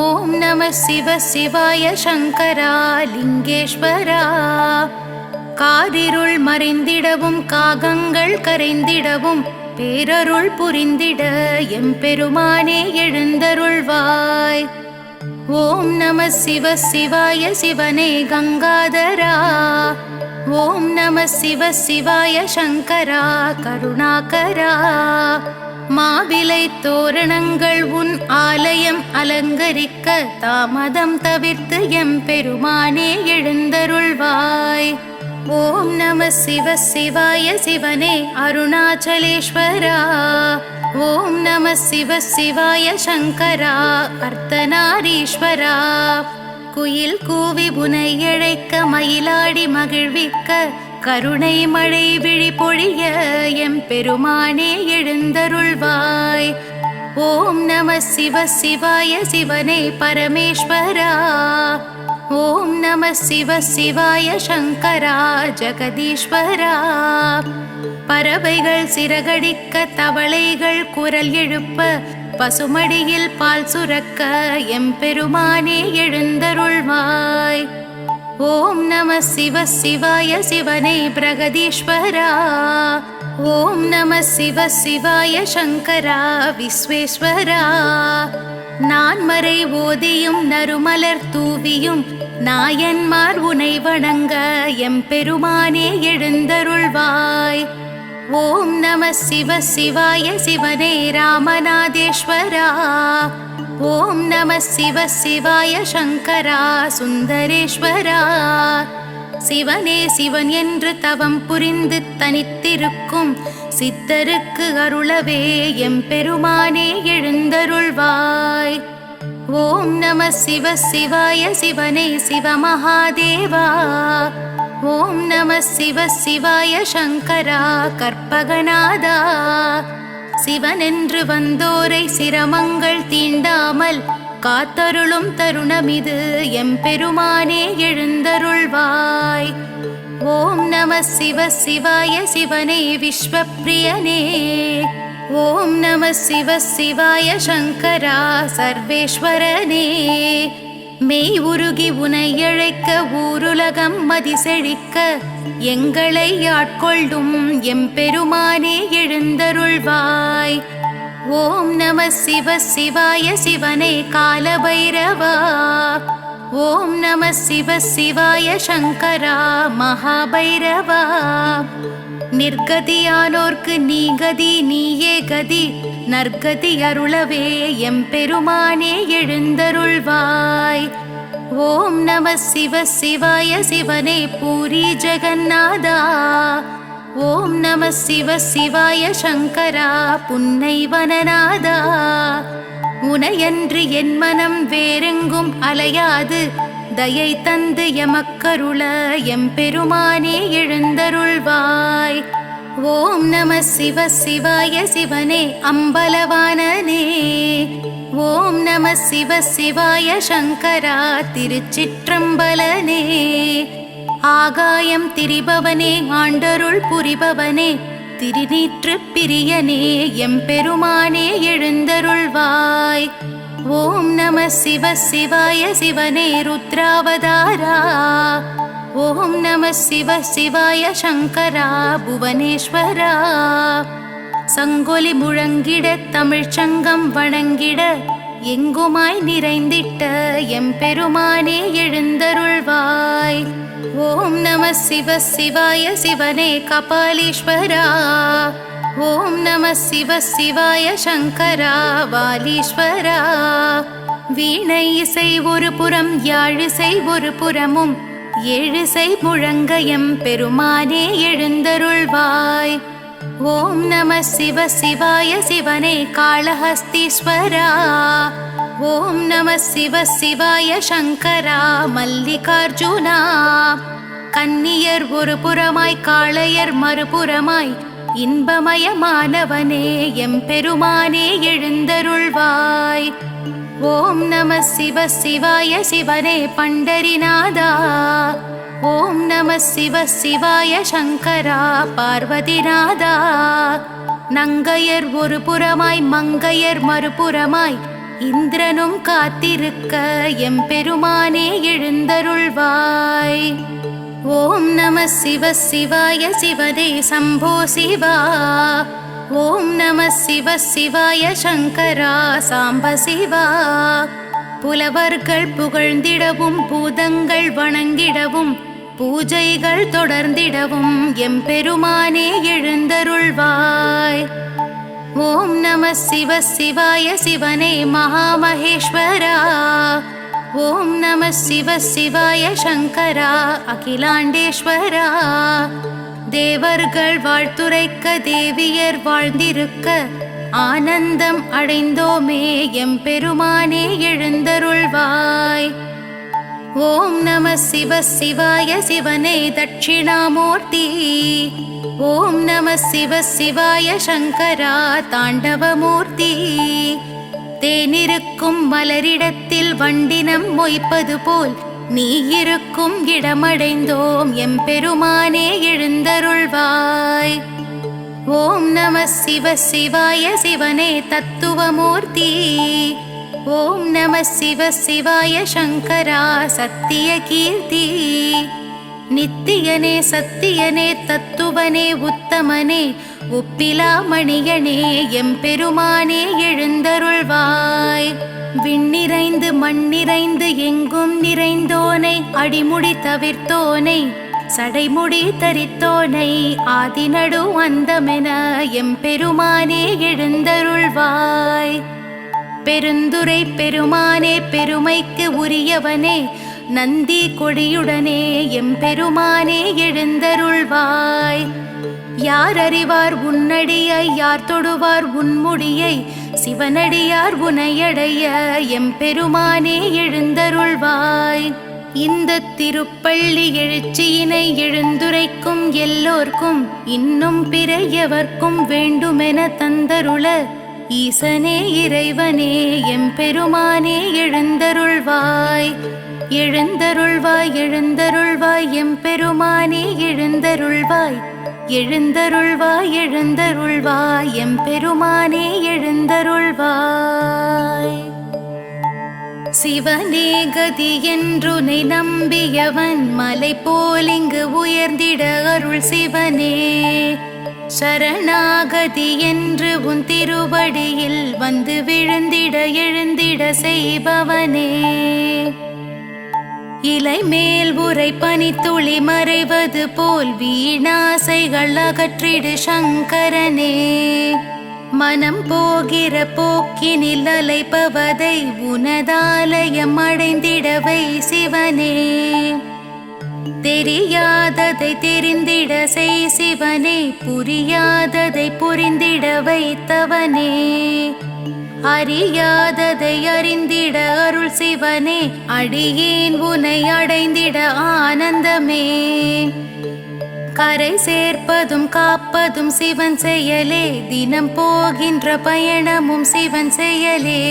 ஓம் நம சிவ சிவாய சங்கரா லிங்கேஸ்வரா. காரிருள் மறைந்திடவும் காகங்கள் கரைந்திடவும் பேரருள் புரிந்திட எம்பெருமானே எழுந்தருள்வாய். ஓம் நம சிவ சிவாய சிவனே கங்காதரா. ஓம் நம சிவ சிவாய சங்கரா கருணாகரா. மாவிலை தோரணங்கள் உன் ஆலயம் அலங்கரிக்க தாமதம் தவிர்த்து எம்பெருமானே எழுந்தருள்வாய். ஓம் நம சிவ சிவாய சிவனே அருணாச்சலேஸ்வரா. ஓம் நம சிவ சிவாய சங்கரா அர்த்தநாரீஸ்வரா. குயில் கூவி புனை இழைக்க மயிலாடி மகிழ்விக்க கருணை மழை விழி பொழிய எம்பெருமானே எழுந்தருள்வாய். ஓம் நம சிவ சிவாய சிவனே பரமேஸ்வரா. ஓம் நம சிவ சிவாய சங்கரா ஜெகதீஸ்வரா. பறவைகள் சிறகடிக்க தவளைகள் குரல் எழுப்ப பசுமடியில் பால் சுரக்க எம்பெருமானே எழுந்தருள்வாய். ஓம் நம சிவ சிவாய சிவனே பிரகதீஸ்வரா. ஓம் நம சிவ சிவாய சங்கரா விஸ்வேஸ்வரா. நான்மறை ஓதியும் நறுமலர் தூவியும் நாயன்மார் உனை வணங்க எம்பெருமானே எழுந்தருள்வாய். ஓம் நம சிவ சிவாய சிவனே ராமநாதேஸ்வரா. ஓம் நம சிவ சிவாய சங்கரா சுந்தரேஸ்வரா. சிவனே சிவன் என்று தவம் புரிந்து தனித்திருக்கும் சித்தருக்கு அருளவே எம்பெருமானே எழுந்தருள்வாய். ஓம் நம சிவ சிவாய சிவனே சிவமகாதேவா. ஓம் நம சிவ சிவாய சங்கரா கற்பகநாதா. சிவனென்று வந்தோரை சிரமங்கள் தீண்டாமல் காத்தருளும் தருணமிது எம்பெருமானே எழுந்தருள்வாய். ஓம் நம சிவ சிவாய சிவனே விஸ்வப்பிரியனே. ஓம் நம சிவ சிவாய சங்கரா சர்வேஸ்வரனே. மெய் உருகி உனை இழைக்க ஊருலகம் மதிசெழிக்க எங்களை ஆட்கொள்ளும் எம்பெருமானே எழுந்தருள்வாய். ஓம் நம சிவ சிவாய சிவனே காலபைரவா. ஓம் நம சிவ சிவாய சங்கரா மகாபைரவா. நிர்கதியானோர்க்கு நீ கதி நீயே கதி நற்கதி அருளவே எம்பெருமானே எழுந்தருள்வாய். ஓம் நம சிவ சிவாய சிவனே பூரி ஜெகநாதா. ஓம் நம சிவ சிவாய சங்கரா புன்னை வனநாதா. உனையன்று என் மனம் வேறெங்கும் அலையாது தயை தந்து எமக்கருள எம்பெருமானே எழுந்தருள்வாய். ஓம் நம சிவ சிவாய சிவனே அம்பலவானனே. ஓம் நம சிவ சிவாய சங்கரா திருச்சிற்றம்பலனே. ஆகாயம் திரிபவனே ஆண்டருள் புரிபவனே திருநீற்று பிரியனே எம்பெருமானே எழுந்தருள்வாய். ஓம் நம சிவ சிவாய சிவனே ருத்ராவதாரா. ஓம் நம சிவ சிவாய சங்கரா புவனேஸ்வரா. சங்கொலி முழங்கிட தமிழ்ச்சங்கம் வணங்கிட எங்குமாய் நிறைந்திட்ட எம்பெருமானே எழுந்தருள்வாய். ஓம் நம சிவ சிவாய சிவனே கபாலீஸ்வரா. ஓம் நம சிவ சிவாய சங்கரா வாலீஸ்வரா. வீணை இசை ஒரு புறம் யாழிசை ஒரு புறமும் ஏழிசை முழங்க எம்பெருமானே எழுந்தருள்வாய். ஓம் நம சிவ சிவாய சிவனே காளஹஸ்தீஸ்வரா. ஓம் நம சிவ சிவாய சங்கரா மல்லிகார்ஜுனா. கன்னியர் ஒரு புறமாய் காளையர் மறுபுறமாய் இன்பமயமானவனே எம்பெருமானே எழுந்தருள்வாய். ஓம் நம சிவ சிவாய சிவனே பண்டரிநாதா. ஓம் நம சிவ சிவாய சங்கரா பார்வதிநாதா. நங்கையர் ஒரு புறமாய் மங்கையர் மறுபுறமாய் இந்திரனும் காத்திருக்க எம்பெருமானே எழுந்தருள்வாய். ஓம் நம சிவ சிவாய சிவனே சம்போ சிவா. ஓம் நம சிவ சிவாய சங்கரா சாம்ப சிவா. புலவர்கள் புகழ்ந்திடவும் பூதங்கள் வணங்கிடவும் பூஜைகள் தொடர்ந்திடவும் எம்பெருமானே எழுந்தருள்வாய். ஓம் நம சிவ சிவாய சிவனே மகாமகேஸ்வரா. ஓம் நம சிவ சிவாய சங்கரா அகிலாண்டேஸ்வரா. தேவர்கள் வாழ்த்துரைக்க தேவியர் வாழ்ந்திருக்க ஆனந்தம் அடைந்தோமே எம்பெருமானே எழுந்தருள்வாய். ஓம் நம சிவ சிவாய சிவனே தட்சிணாமூர்த்தி. ஓம் நம சிவ சிவாய சங்கரா தாண்டவமூர்த்தி. தேனிருக்கும் மலரிடத்தில் வண்டினம் மொய்ப்பது போல் நீ இருக்கும் இடமடைந்தோம் எம்பெருமானே எழுந்தருள்வாய். ஓம் நம சிவ சிவாய சிவனே தத்துவமூர்த்தி. ஓம் நம சிவ சிவாய சங்கரா சத்திய கீர்த்தி. நித்தியனே சத்தியனே தத்துவனே உத்தமனே உப்பிலா மணியனே எம்பெருமானே எழுந்தருள்வாய். விண்ணிறைந்து மண்ணிறைந்து எங்கும் நிறைந்தோனை அடிமுடி தவிர்த்தோனை சடைமுடி தரித்தோனை ஆதிநடு அந்தமென எம்பெருமானே எழுந்தருள்வாய். பெருந்துரை பெருமானே பெருமைக்கு உரியவனே நந்தி கொடியுடனே எம்பெருமானே எழுந்தருள்வாய். யார் அறிவார் உன்னடியை யார் தொடுவார் உன்முடியை சிவனடியார் உனையடைய எம்பெருமானே எழுந்தருள்வாய். இந்த திருப்பள்ளி எழுச்சியினை எழுந்துரைக்கும் எல்லோர்க்கும் இன்னும் பிற எவர்க்கும் வேண்டுமென தந்தருள ஈசனே இறைவனே எம்பெருமானே எழுந்தருள்வாய். எழுந்தருள்வாய் எழுந்தருள்வாய் எம்பெருமானே எழுந்தருள்வாய். எழுந்தருள்வாய் எழுந்தருள்வாய் எம்பெருமானே எழுந்தருள்வாய். சிவனே கதி என்றுனை நம்பியவன் மலை போலிங்கு உயர்ந்திட அருள் சிவனே. சரணாகதி என்று உன் திருவடியில் வந்து விழுந்திட எழுந்திட செய்பவனே. இலை மேல் உரை பனித்துளி மறைவது போல் வீணாசைகள் அகற்றிடு சங்கரனே. மனம் போகிற போக்கினில் அலைப்பவதை உனதாலயம் அடைந்திடவை சிவனே. தெரியாததை தெரிந்திட செய் சிவனே. புரியாததை புரிந்திட வைத்தவனே. அறியாததை அறிந்திட அருள் சிவனே, அடியேன் உனை அடைந்திட ஆனந்தமே. கரை சேர்ப்பதும் காப்பதும் சிவன் செயலே, தினம் போகின்ற பயணமும் சிவன் செயலே.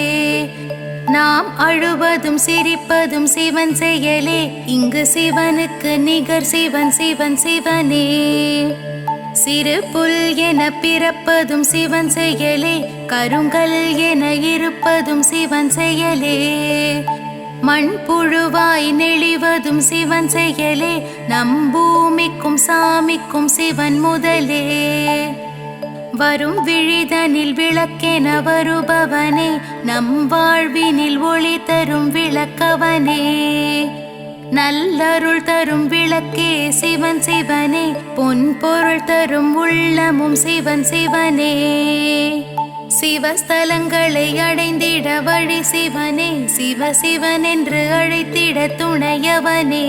நாம் அழுவதும் சிரிப்பதும் சிவன் செயலே, இங்கு சிவனுக்கு நிகர் சிவன் சிவன் சிவனே. சிறு புல் என பிறப்பதும் சிவன் செயலே, கருங்கல் என இருப்பதும் சிவன் செயலே. மண்புழுவாய் நெளிவதும் சிவன் செயலே, நம் பூமிக்கும் சாமிக்கும் சிவன் முதலே. வரும் விழிதனில் விளக்கென வருபவனே, நம் வாழ்வினில் ஒளி தரும் விளக்கவனே. நல்லருள் தரும் விளக்கே சிவன் சிவனே, பொன் பொருள் தரும் உள்ளமும் சிவன் சிவனே. சிவஸ்தலங்களை அடைந்திட வழி சிவனே, சிவ சிவன் என்று அழைத்திட துணையவனே.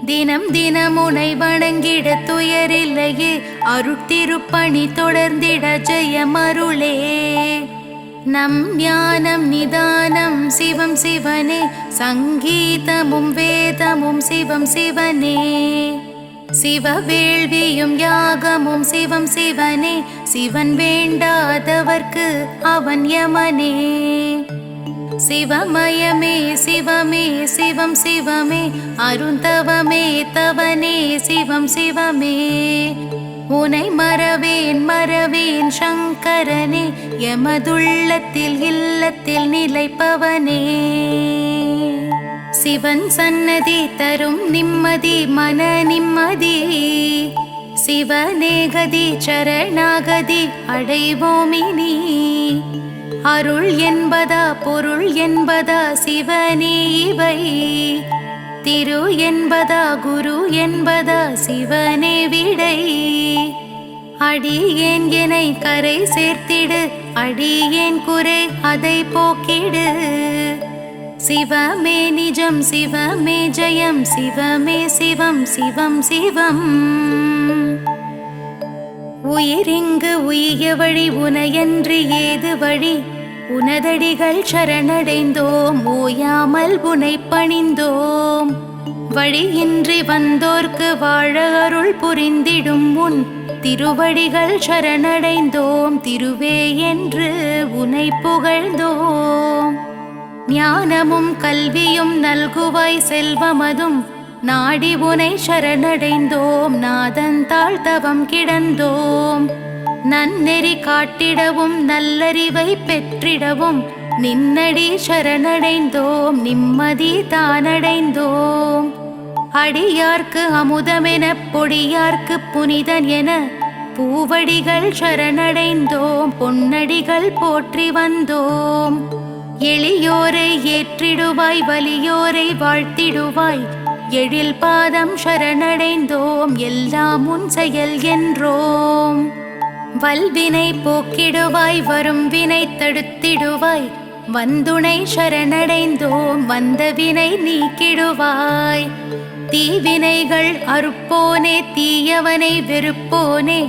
தினம் தினம் உனை வணங்கிட துயரில்லையே, அருட்திருப்பணி தொடர்ந்திட ஜெயம் அருளே. நம் ஞானம் நிதானம் சிவம் சிவனே, சங்கீதமும் வேதமும் சிவம் சிவனே. சிவ வேள்வியும் யாகமும் சிவம் சிவனே, சிவன் வேண்டாதவர்க்கு அவன் யமனே. சிவமயமே சிவமே சிவம் சிவமே, அருந்தவமே தவனே சிவம் சிவமே. உனை மறவேன் மறவேன் சங்கரனே, எமதுள்ளத்தில் இல்லத்தில் நிலைப்பவனே. சிவன் சன்னதி தரும் நிம்மதி மன நிம்மதி, சிவநேகதி சரணாகதி அடைவோமினி. அருள் என்பதா பொருள் என்பதா சிவனே இவை, திரு என்பதா குரு என்பதா சிவனே விடை. அடியேன் எனை கரை சேர்த்திடு, அடியேன் குறை அதை போக்கிடு. சிவமே நிஜம் சிவமே ஜெயம், சிவமே சிவம் சிவம் சிவம். உயிரிங்கு உய்ய வழி உனையன்று ஏது வழி, உனதடிகள் சரணடைந்தோம் ஓயாமல் உனை பணிந்தோம். வழியின்றி வந்தோர்க்கு வாழ அருள் புரிந்திடும் உன் திருவடிகள் சரணடைந்தோம், திருவே என்று உனை புகழ்ந்தோம். ஞானமும் கல்வியும் நல்குவாய் செல்வமதும், நாடி உனை சரணடைந்தோம் நாதன் தாழ்த்தவம் கிடந்தோம். நன்னெறி காட்டிடவும் நல்லறிவை பெற்றிடவும், நின்னடி சரணடைந்தோம் நிம்மதி தானடைந்தோம். அடியார்க்கு அமுதமென பொடியார்க்கு புனிதன் என, பூவடிகள் சரணடைந்தோம் பொன்னடிகள் போற்றி வந்தோம். எளியோரை ஏற்றிடுவாய் வலியோரை வாழ்த்திடுவாய், எழில் பாதம் சரணடைந்தோம் எல்லாம் உன் செயல் என்றோம். வல்வினை போக்கிடுவாய் வரும் வினை தடுத்திடுவாய், வந்துனை சரணடைந்தோம் வந்த வினை நீக்கிடுவாய். தீவினைகள் அறுப்போனே தீயவனை வெறுப்போனே,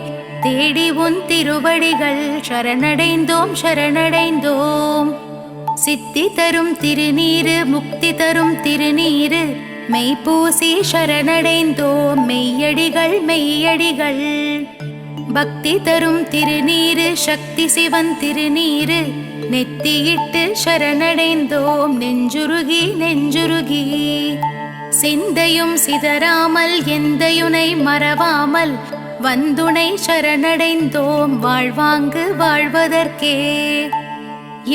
தேடி உன் திருவடிகள் சரணடைந்தோம் சரணடைந்தோம். சித்தி தரும் திருநீரு முக்தி தரும் திருநீரு, மெய்ப்பூசி சரணடைந்தோம் மெய்யடிகள் மெய்யடிகள். பக்தி தரும் திருநீரு சக்தி சிவன் திருநீரு, நெத்தியிட்டு சரணடைந்தோம் நெஞ்சுருகி நெஞ்சுருகி. சிந்தையும் சிதறாமல் எந்தையுனை மறவாமல், வந்துனை சரணடைந்தோம் வாழ்வாங்கு வாழ்வதற்கே.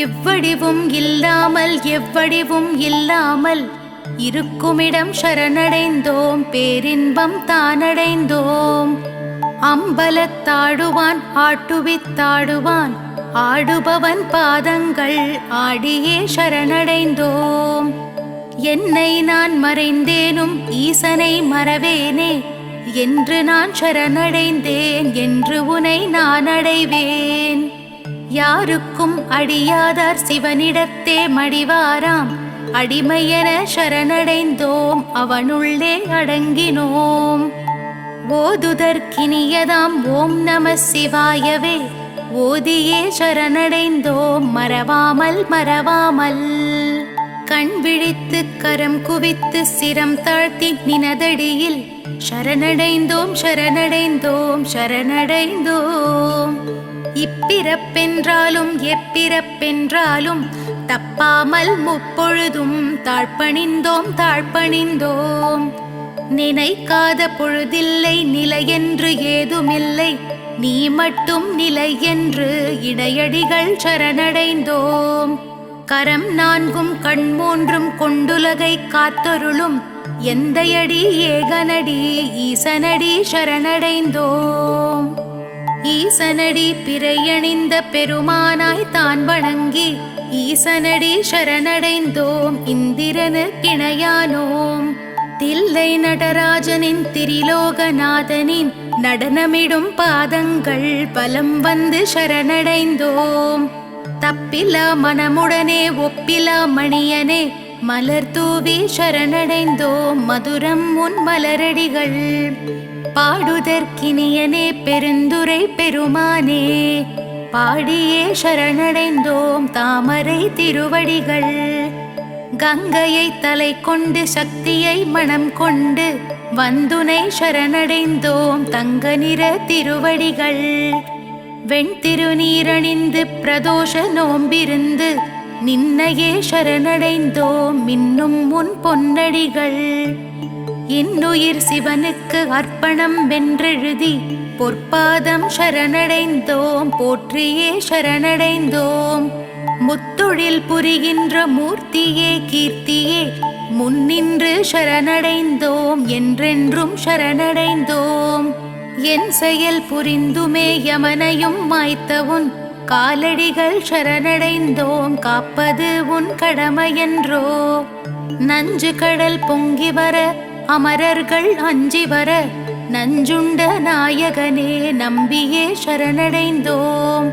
எவ்வடிவும் இல்லாமல் எவ்வடிவும் இல்லாமல், இருக்குமிடம் சரணடைந்தோம் பேரின்பம் தானடைந்தோம். அம்பலத்தாடுவான் ஆட்டுவித்தாடுவான், ஆடுபவன் பாதங்கள் ஆடியே சரணடைந்தோம். என்னை நான் மறைந்தேனும் ஈசனை மறவேனே, என்று நான் சரணடைந்தேன் என்று உனை நான் அடைவேன். யாருக்கும் அடியாதார் சிவனிடத்தே மடிவாராம், அடிமையென சரணடைந்தோம் அவனுள்ளே அடங்கினோம். ஓதுதற்கினியதாம் ஓம் நம சிவாயவே, ஓதியே சரணடைந்தோம் மறவாமல் மறவாமல். கண் விழித்து கரம் குவித்து சிரம் தாழ்த்தி நினதடியில் சரணடைந்தோம் சரணடைந்தோம் சரணடைந்தோம். இப்பிறப்பென்றாலும் எப்பிறப்பென்றாலும் தப்பாமல் முப்பொழுதும் தாழ்பணிந்தோம் தாழ்பணிந்தோம். நினைக்காத பொழுதில்லை நிலையென்று ஏதுமில்லை, நீ மட்டும் நிலை என்று இடையடிகள் சரணடைந்தோம். கரம் நான்கும் கண் மூன்றும் கொண்டுலகை காத்தருளும் எந்தையடி ஏகனடி ஈசனடி சரணடைந்தோம். ஈசனடி பிறையணிந்த பெருமானாய் தான் வணங்கி ஈசனடி சரணடைந்தோம் இந்திரனு கிணையானோம். தில்லை நடராஜனின் திரிலோகநாதனின் நடனமிடும் பாதங்கள் பலம் வந்து சரணடைந்தோம். தப்பிலா மனமுடனே ஒப்பிலா மணியனே மலர் தூவி சரணடைந்தோம் மதுரம் உன் மலரடிகள். பாடுதற்கினியனே பெருந்துரை பெருமானே பாடியே சரணடைந்தோம் தாமரை திருவடிகள். கங்கையை தலை கொண்டு சக்தியை மனம் கொண்டு வந்துனை சரணடைந்தோம் தங்க நிற திருவடிகள். வெண்திருநீரணிந்து பிரதோஷ நோம்பிருந்து நின்னையே சரணடைந்தோம் மின்னும் உன் பொன்னடிகள். இன்னுயிர் சிவனுக்கு அர்ப்பணம் வென்றெழுதி பொற்பாதம் சரணடைந்தோம் போற்றியே சரணடைந்தோம். முத்தொழில் புரிகின்ற மூர்த்தியே கீர்த்தியே முன்னின்று சரணடைந்தோம் என்றென்றும் சரணடைந்தோம். என் செயல் புரிந்துமே யமனையும் மாய்த்தவுன் காலடிகள் சரணடைந்தோம் காப்பது உன் கடமையன்றோ. நஞ்சு கடல் பொங்கி வர அமரர்கள் அஞ்சி வர நஞ்சுண்ட நாயகனே நம்பியே சரணடைந்தோம்.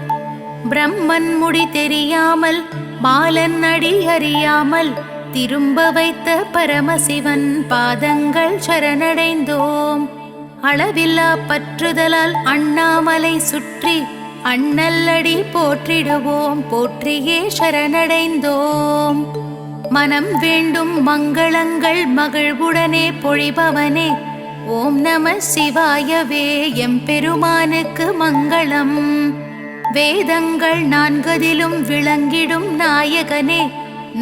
பிரம்மன் முடி தெரியாமல் பாலன் அடி அறியாமல் திரும்ப வைத்த பரமசிவன் பாதங்கள் சரணடைந்தோம். அளவில்லா பற்றுதலால் அண்ணாமலை சுற்றி அண்ணல்லடி போற்றிடுவோம் போற்றியே சரணடைந்தோம். மனம் வேண்டும் மங்களங்கள் மகிழ்வுடனே பொழிபவனே ஓம் நம சிவாயவே எம்பெருமானுக்கு மங்களம். வேதங்கள் நான்கதிலும் விளங்கிடும் நாயகனே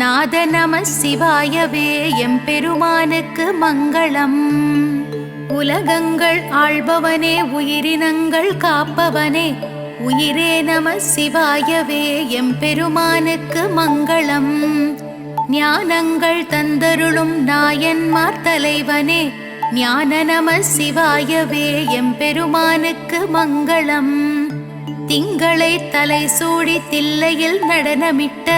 நாத நம சிவாயவே எம்பெருமானுக்கு மங்களம். உலகங்கள் ஆள்பவனே உயிரினங்கள் காப்பவனே உயிரே நம சிவாயவே எம்பெருமானுக்கு மங்களம். ஞானங்கள் தந்தருளும் நாயன்மார் தலைவனே ஞான நம சிவாயவே எம்பெருமானுக்கு மங்களம். திங்களை தலை சூடி தில்லையில் நடனமிட்ட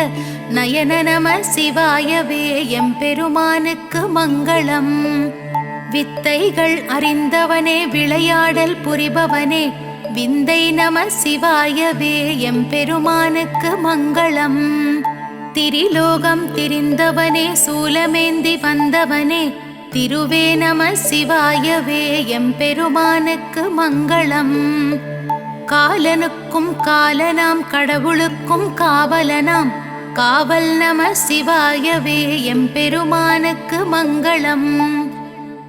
நயன நம சிவாயவே எம்பெருமானுக்கு மங்களம். வித்தைகள் அறிந்தவனே விளையாடல் புரிபவனே விந்தை நம சிவாயவே எம்பெருமானுக்கு மங்களம். திரிலோகம் திரிந்தவனே சூலமேந்தி வந்தவனே திருவே நம சிவாயவே எம்பெருமானுக்கு மங்களம். காலனுக்கும் காலனாம் கடவுளுக்கும் காவலனாம் காவல் நம சிவாயவே எம்பெருமானுக்கு மங்களம்.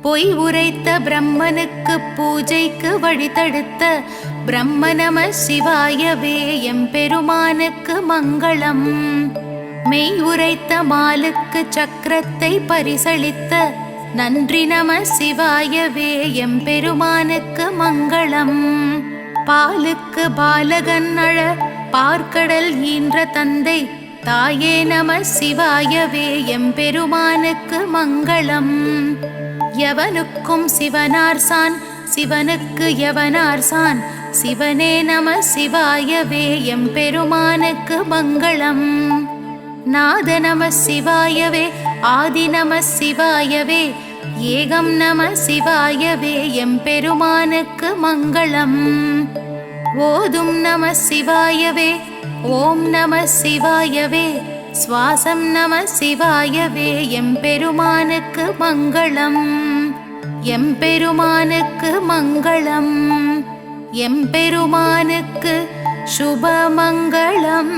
பொய் உரைத்த பிரம்மனுக்கு பூஜைக்கு வழிதடுத்த பிரம்ம நம சிவாயவே எம்பெருமானுக்கு மங்களம். மெய் உரைத்த மாலுக்கு சக்கரத்தை பரிசளித்த நன்றி நம சிவாயவே எம்பெருமானுக்கு மங்களம். பாலுக்கு பாலகன் அழ பார்க்கடல் ஈன்ற தந்தை தாயே நம சிவாயவே எம்பெருமானுக்கு மங்களம். எவனுக்கும் சிவனார்சான் சிவனுக்கு எவனார்சான் சிவனே நம சிவாயவே எம்பெருமானுக்கு மங்களம். நாத நம சிவாயவே ஆதி நம சிவாயவே ஏகம் நம சிவாயவே எம்பெருமானுக்கு மங்களம். ஓதும் நம சிவாயவே ஓம் நம சிவாயவே சுவாசம் நம சிவாயவே எம்பெருமானுக்கு மங்களம். எம்பெருமானுக்கு மங்களம். எம்பெருமானுக்கு शुभमङ्गलम्